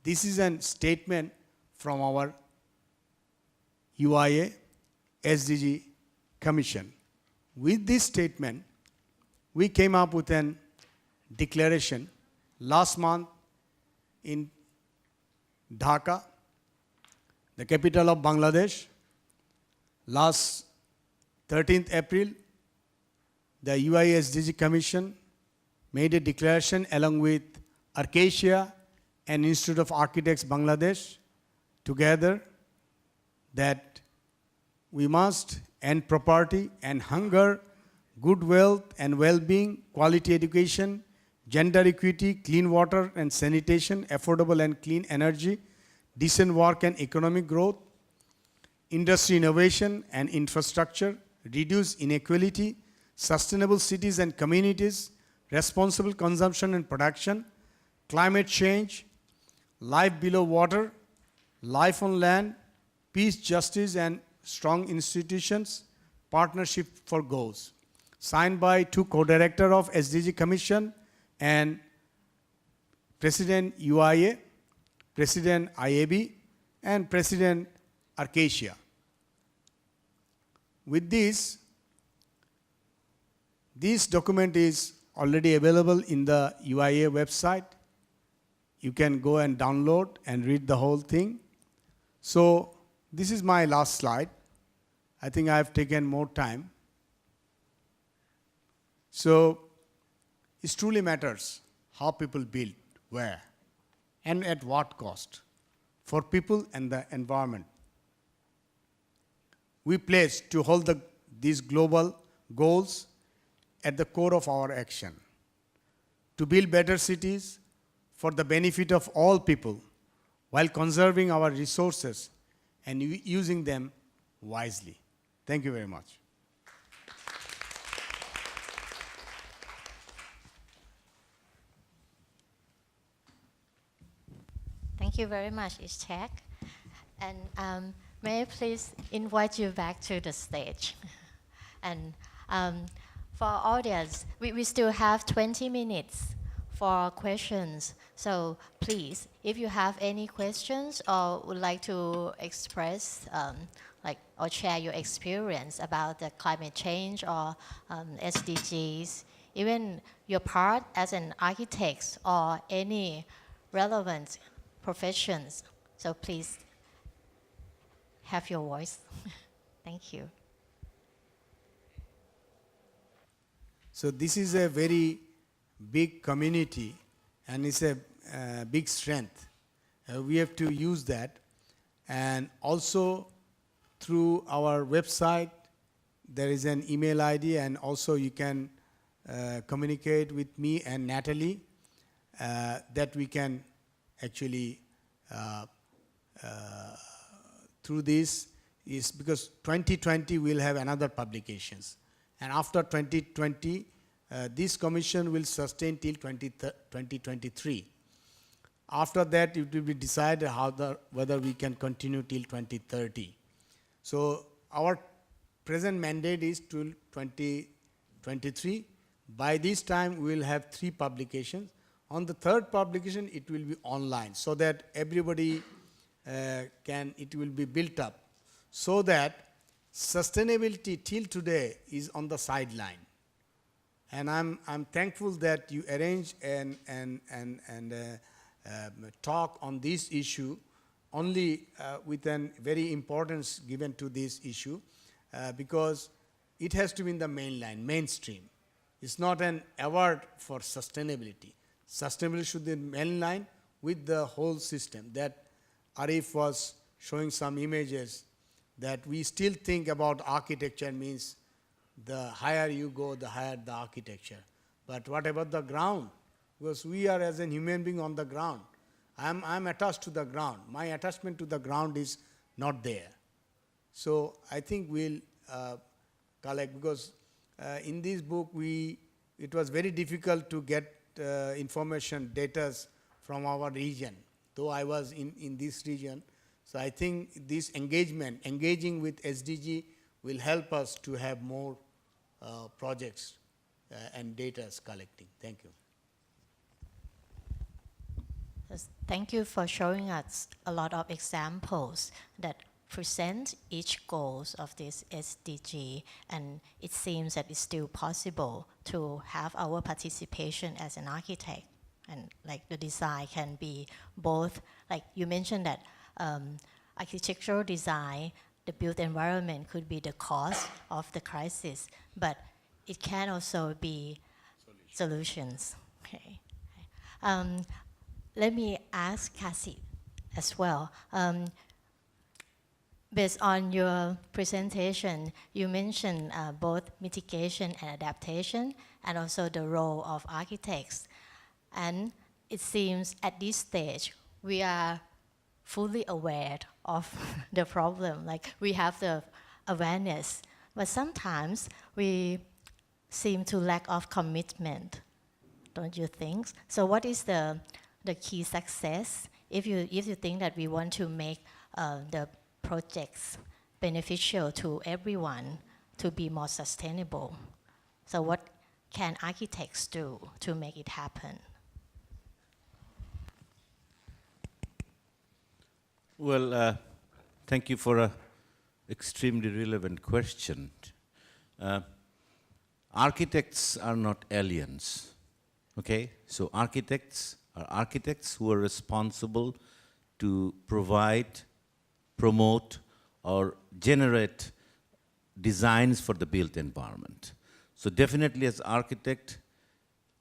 This is a statement from our UIA SDG Commission. With this statement, we came up with an declaration last month in Dhaka, the capital of Bangladesh. Last 13th April, the UIA SDG Commission made a declaration along with Arcacia and Institute of Architects Bangladesh together that we must end poverty and hunger, good wealth and well-being, quality education, gender equity, clean water and sanitation, affordable and clean energy, decent work and economic growth, industry innovation and infrastructure, reduce inequality, sustainable cities and communities, responsible consumption and production, climate change, life below water, life on land, peace, justice, and strong institutions, partnership for goals. Signed by two co-directors of SDG Commission and President UIA, President IAB, and President Arcacia. With this document is already available in the UIA website. You can go and download and read the whole thing. So this is my last slide. I think I have taken more time. So it truly matters how people build, where, and at what cost for people and the environment. We pledge to hold these global goals at the core of our action, to build better cities for the benefit of all people while conserving our resources and using them wisely. Thank you very much. Thank you very much, Ishak. And may I please invite you back to the stage? And for our audience, we still have 20 minutes for questions. So please, if you have any questions or would like to express or share your experience about the climate change or SDGs, even your part as an architect or any relevant professions. So please have your voice. Thank you. So this is a very big community and it's a big strength. We have to use that. And also through our website, there is an email ID, and also you can communicate with me and Natalie that we can actually through this is because 2020 we'll have another publications. And after 2020, this commission will sustain till 2023. After that, it will be decided whether we can continue till 2030. So our present mandate is till 2023. By this time, we will have 3 publications. On the 3rd publication, it will be online so that everybody it will be built up so that sustainability till today is on the sideline. And I'm thankful that you arrange and talk on this issue only with a very importance given to this issue because it has to be in the mainstream. It's not an award for sustainability. Sustainability should be mainline with the whole system. That Arif was showing some images that we still think about architecture means the higher you go, the higher the architecture. But what about the ground? Because we are as a human being on the ground. I'm attached to the ground. My attachment to the ground is not there. So I think we'll collect, because in this book it was very difficult to get information, data from our region, though I was in this region. So I think this engaging with SDG will help us to have more projects and data collecting. Thank you. Yes, thank you for showing us a lot of examples that present each goals of this SDG, and it seems that it's still possible to have our participation as an architect, and like the design can be both, like you mentioned that architectural design, the built environment could be the cause of the crisis, but it can also be solutions. Okay. Let me ask Kasi as well. Based on your presentation, you mentioned both mitigation and adaptation, and also the role of architects. And it seems at this stage, we are fully aware of the problem. Like, we have the awareness, but sometimes we seem to lack of commitment, don't you think? So what is the key success if you think that we want to make the projects beneficial to everyone to be more sustainable? So what can architects do to make it happen? Well, thank you for an extremely relevant question. Architects are not aliens, okay? So architects are architects who are responsible to provide, promote, or generate designs for the built environment. So definitely as architect,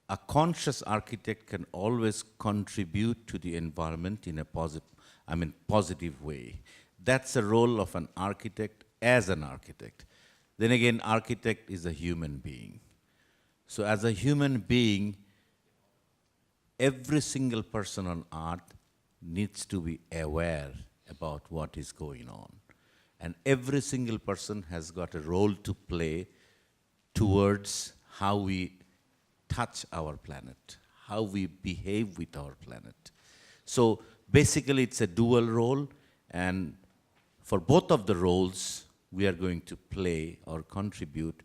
a conscious architect can always contribute to the environment in a positive way. That's the role of an architect as an architect. Then again, architect is a human being. So as a human being, every single person on earth needs to be aware about what is going on. And every single person has got a role to play towards how we touch our planet, how we behave with our planet. So basically it's a dual role, and for both of the roles we are going to play or contribute,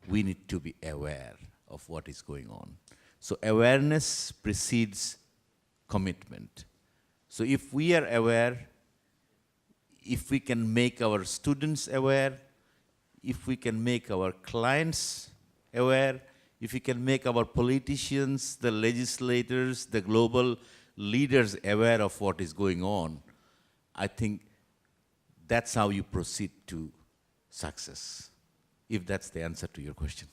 we need to be aware of what is going on. So awareness precedes commitment. So if we are aware, if we can make our students aware, if we can make our clients aware, if we can make our politicians, the legislators, the global leaders aware of what is going on, I think that's how you proceed to success, if that's the answer to your question.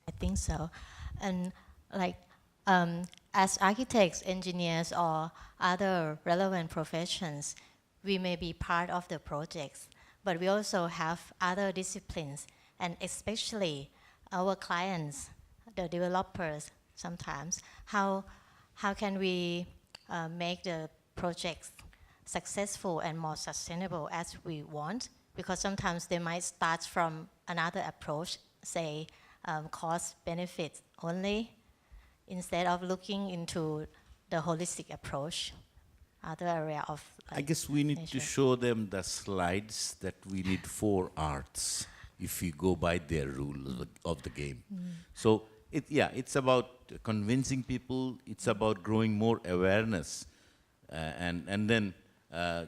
I think so. And like, as architects, engineers, or other relevant professions, we may be part of the projects, but we also have other disciplines, and especially our clients, the developers sometimes. How can we make the projects successful and more sustainable as we want? Because sometimes they might start from another approach, say cost benefits only, instead of looking into the holistic approach, other area of I guess we need to show them the slides that we need 4 arts if we go by their rules of the game. So it's about convincing people, it's about growing more awareness, and then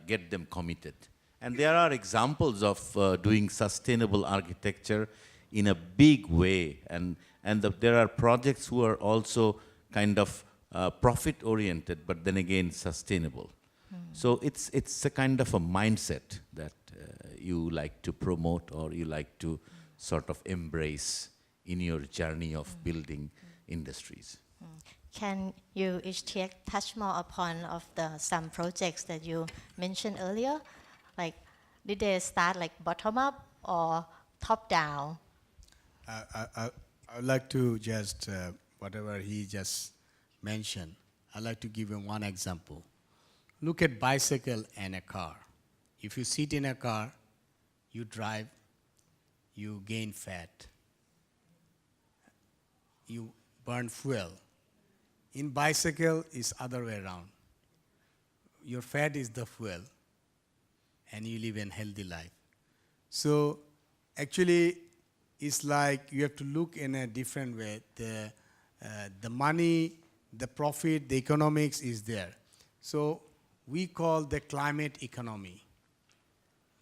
get them committed. And there are examples of doing sustainable architecture in a big way, and there are projects who are also kind of profit-oriented, but then again sustainable. So it's a kind of a mindset that you like to promote, or you like to sort of embrace in your journey of building industries. Can you each touch more upon some projects that you mentioned earlier? Like, did they start like bottom up or top down? I would like to just, whatever he just mentioned, I'd like to give him one example. Look at bicycle and a car. If you sit in a car, you drive, you gain fat, you burn fuel. In bicycle, it's other way around. Your fat is the fuel, and you live a healthy life. So actually, it's like you have to look in a different way. The money, the profit, the economics is there. So we call the climate economy.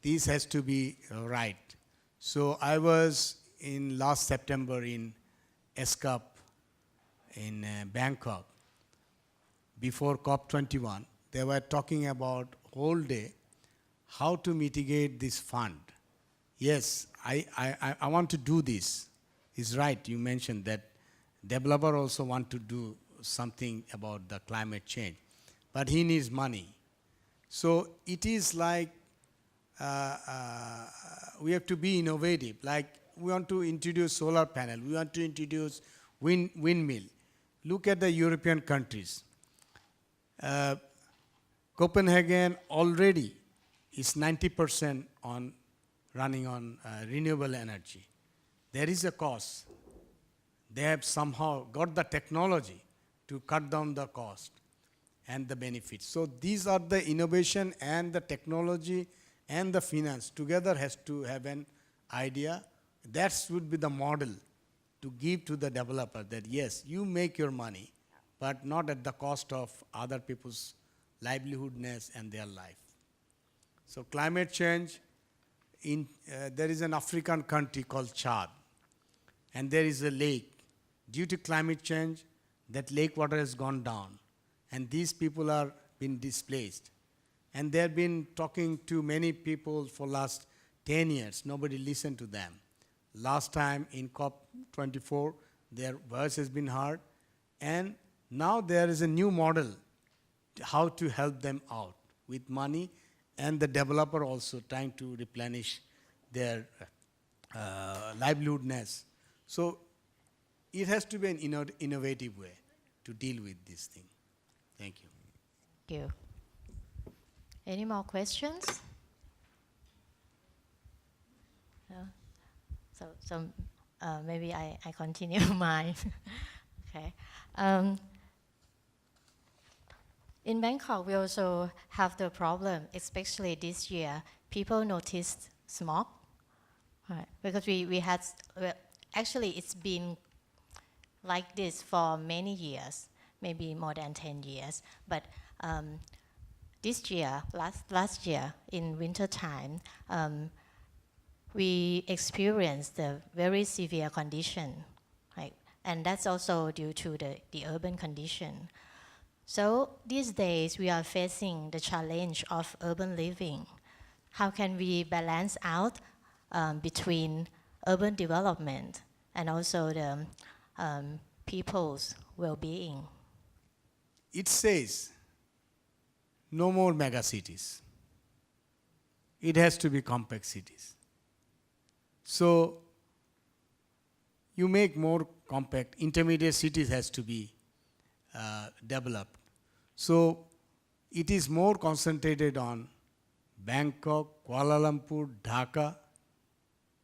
This has to be right. So I was in last September in ESCAP in Bangkok. Before COP21, they were talking about whole day how to mitigate this fund. Yes, I want to do this. It's right, you mentioned that developer also want to do something about the climate change, but he needs money. So it is like we have to be innovative. Like we want to introduce solar panel, we want to introduce windmill. Look at the European countries. Copenhagen already is 90% on running on renewable energy. There is a cost. They have somehow got the technology to cut down the cost and the benefits. So these are the innovation and the technology and the finance together has to have an idea. That would be the model to give to the developer that yes, you make your money, but not at the cost of other people's livelihoodness and their life. So climate change, there is an African country called Chad, and there is a lake. Due to climate change, that lake water has gone down, and these people are been displaced. And they have been talking to many people for last 10 years. Nobody listened to them. Last time in COP24, their voice has been heard, and now there is a new model how to help them out with money, and the developer also trying to replenish their livelihoodness. So it has to be an innovative way to deal with this thing. Thank you. Thank you. Any more questions? No? So maybe I continue mine. Okay. In Bangkok, we also have the problem, especially this year, people noticed smog. Right. Because we had, well, actually it's been like this for many years, maybe more than 10 years. But this year, last year, in winter time, we experienced a very severe condition, right? And that's also due to the urban condition. So these days, we are facing the challenge of urban living. How can we balance out between urban development and also the people's well-being? It says no more mega cities. It has to be compact cities. So you make more compact, intermediate cities has to be developed. So it is more concentrated on Bangkok, Kuala Lumpur, Dhaka.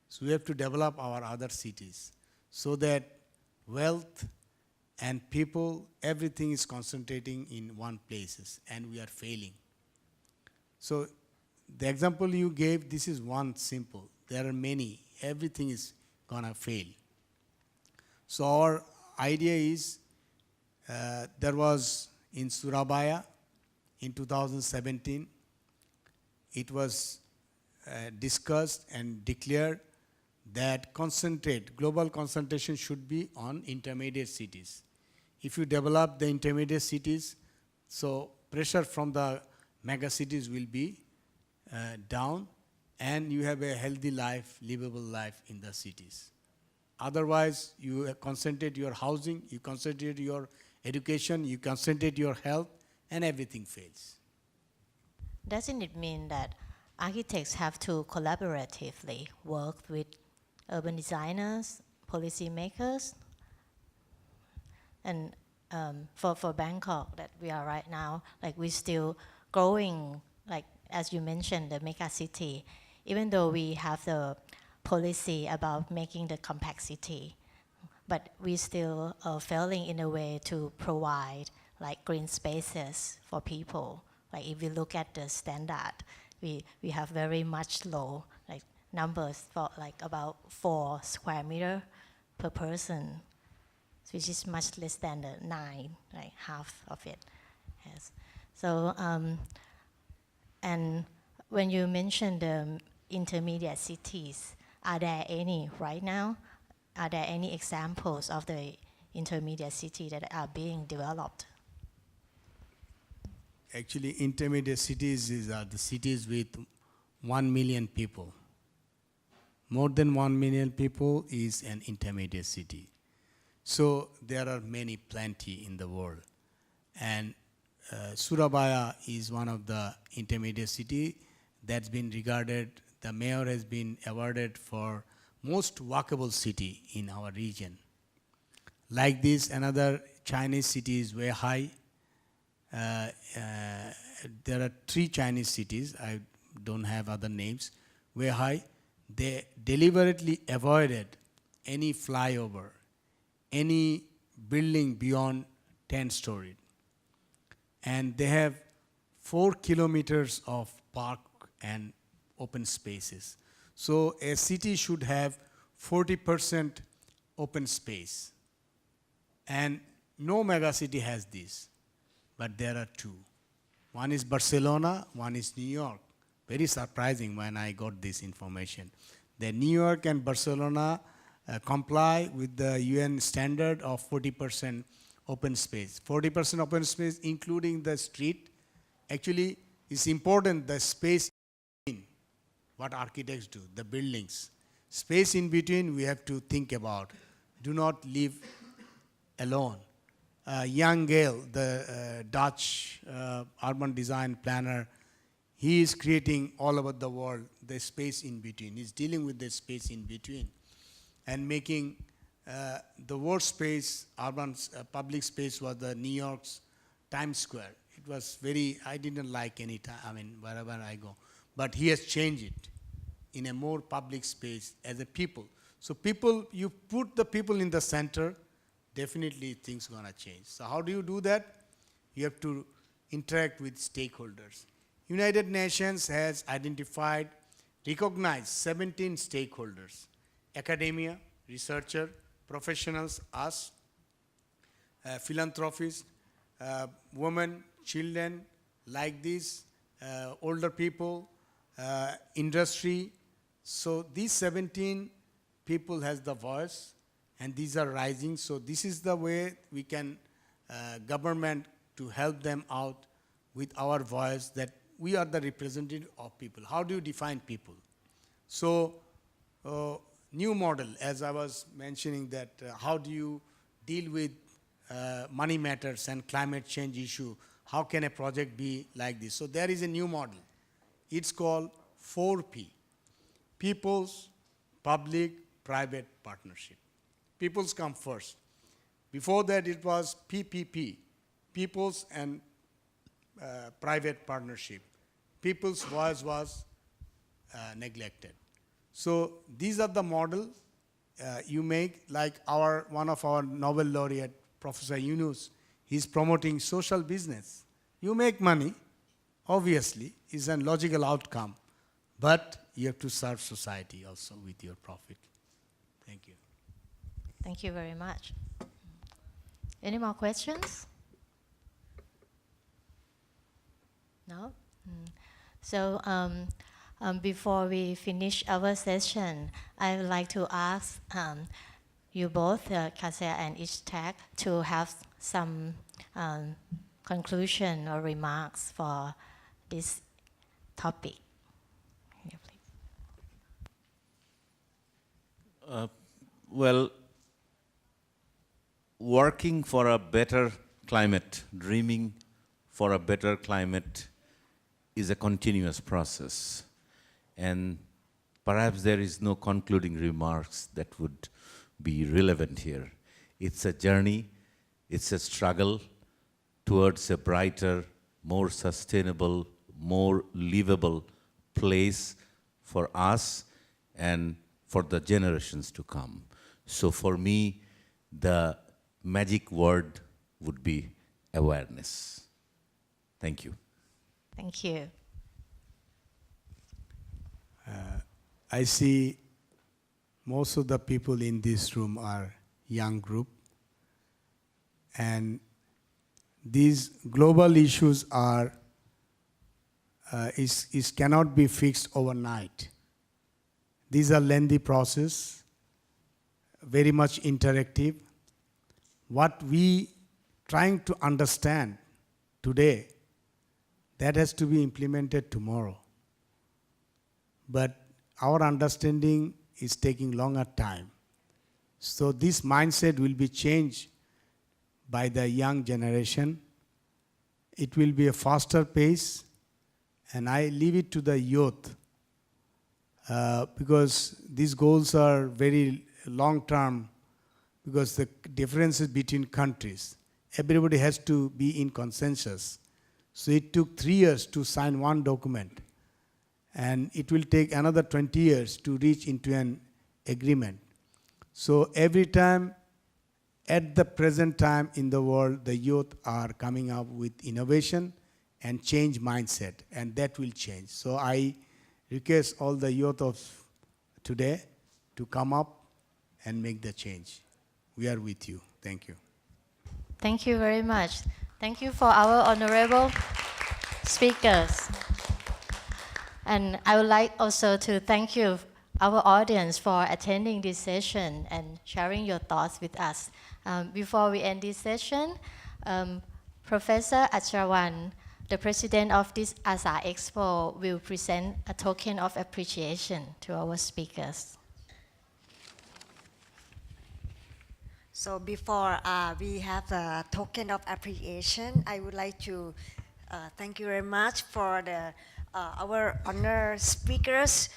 So we have to develop our other cities so that wealth and people, everything is concentrating in one places, and we are failing. So the example you gave, this is one simple. There are many. Everything is gonna fail. So our idea is, there was in Surabaya in 2017, it was discussed and declared that global concentration should be on intermediate cities. If you develop the intermediate cities, so pressure from the mega cities will be down, and you have a healthy life, livable life in the cities. Otherwise, you concentrate your housing, you concentrate your education, you concentrate your health, and everything fails. Doesn't it mean that architects have to collaboratively work with urban designers, policymakers? And for Bangkok that we are right now, like we're still growing, like as you mentioned, the mega city, even though we have the policy about making the compact city, but we still are failing in a way to provide like green spaces for people. Like if we look at the standard, we have very much low like numbers for like about 4 square meter per person, which is much less than the 9, like half of it. Yes. So and when you mentioned the intermediate cities, are there any right now? Are there any examples of the intermediate city that are being developed? Actually, intermediate cities are the cities with 1 million people. More than 1 million people is an intermediate city. So there are many, plenty in the world. And Surabaya is one of the intermediate city that's been regarded, the mayor has been awarded for most walkable city in our region. Like this, another Chinese city is Weihai. There are 3 Chinese cities, I don't have other names. Weihai, they deliberately avoided any flyover, any building beyond 10 stories. And they have 4 kilometers of park and open spaces. So a city should have 40% open space. And no megacity has this, but there are 2. One is Barcelona, one is New York. Very surprising when I got this information. The New York and Barcelona comply with the UN standard of 40% open space. 40% open space, including the street. Actually, it's important the space in what architects do, the buildings. Space in between we have to think about. Do not leave alone. Jan Gehl, the Dutch urban design planner, he is creating all over the world the space in between. He's dealing with the space in between and making the worst space, urban public space was the New York's Times Square. It was very, I didn't like any time, I mean, wherever I go. But he has changed it in a more public space as a people. So people, you put the people in the center, definitely things gonna change. So how do you do that? You have to interact with stakeholders. United Nations has identified, recognized 17 stakeholders: academia, researcher, professionals, us, philanthropists, women, children, like this, older people, industry. So these 17 people has the voice, and these are rising. So this is the way we can, government, to help them out with our voice, that we are the representative of people. How do you define people? So new model, as I was mentioning, that how do you deal with money matters and climate change issue? How can a project be like this? So there is a new model. It's called 4P. People's, public, private partnership. People's come first. Before that it was PPP, people's and private partnership. People's voice was neglected. So these are the model you make, like one of our Nobel laureate, Professor Yunus, he's promoting social business. You make money, obviously, is a logical outcome, but you have to serve society also with your profit. Thank you. Thank you very much. Any more questions? No? So before we finish our session, I would like to ask you both, Kasia and Ishtak, to have some conclusion or remarks for this topic. Here, please. Well, working for a better climate, dreaming for a better climate is a continuous process. And perhaps there is no concluding remarks that would be relevant here. It's a journey, it's a struggle towards a brighter, more sustainable, more livable place for us and for the generations to come. So for me, the magic word would be awareness. Thank you. Thank you. I see most of the people in this room are young group, and these global issues are is cannot be fixed overnight. These are lengthy process, very much interactive. What we trying to understand today, that has to be implemented tomorrow. But our understanding is taking longer time. So this mindset will be changed by the young generation. It will be a faster pace, and I leave it to the youth because these goals are very long term, because the differences between countries, everybody has to be in consensus. So it took 3 years to sign one document, and it will take another 20 years to reach into an agreement. So every time, at the present time in the world, the youth are coming up with innovation and change mindset, and that will change. So I request all the youth of today to come up and make the change. We are with you. Thank you. Thank you very much. Thank you for our honorable speakers. And I would like also to thank you, our audience, for attending this session and sharing your thoughts with us. Before we end this session, Professor Acharawan, the president of this ASA Expo, will present a token of appreciation to our speakers. So before we have a token of appreciation, I would like to thank you very much for our honored speakers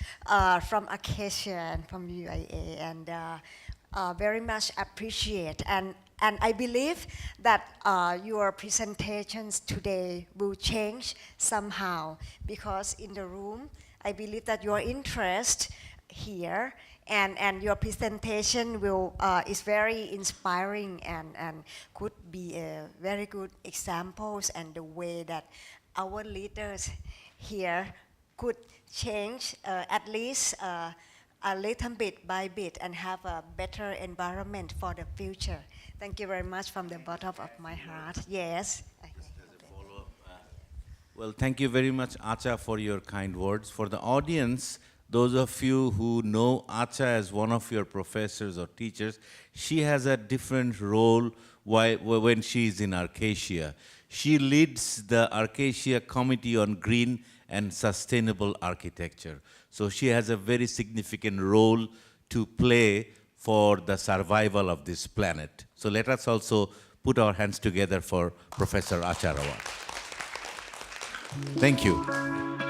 from Acacia and from UIA, and very much appreciate. And I believe that your presentations today will change somehow, because in the room, I believe that your interest here and your presentation is very inspiring and could be a very good examples, and the way that our leaders here could change at least a little bit by bit and have a better environment for the future. Thank you very much from the bottom of my heart. Yes. Well, thank you very much, Acha, for your kind words. For the audience, those of you who know Acha as one of your professors or teachers, she has a different role when she is in Arcacia. She leads the Arcacia Committee on Green and Sustainable Architecture. So she has a very significant role to play for the survival of this planet. So let us also put our hands together for Professor Acharawan. Thank you.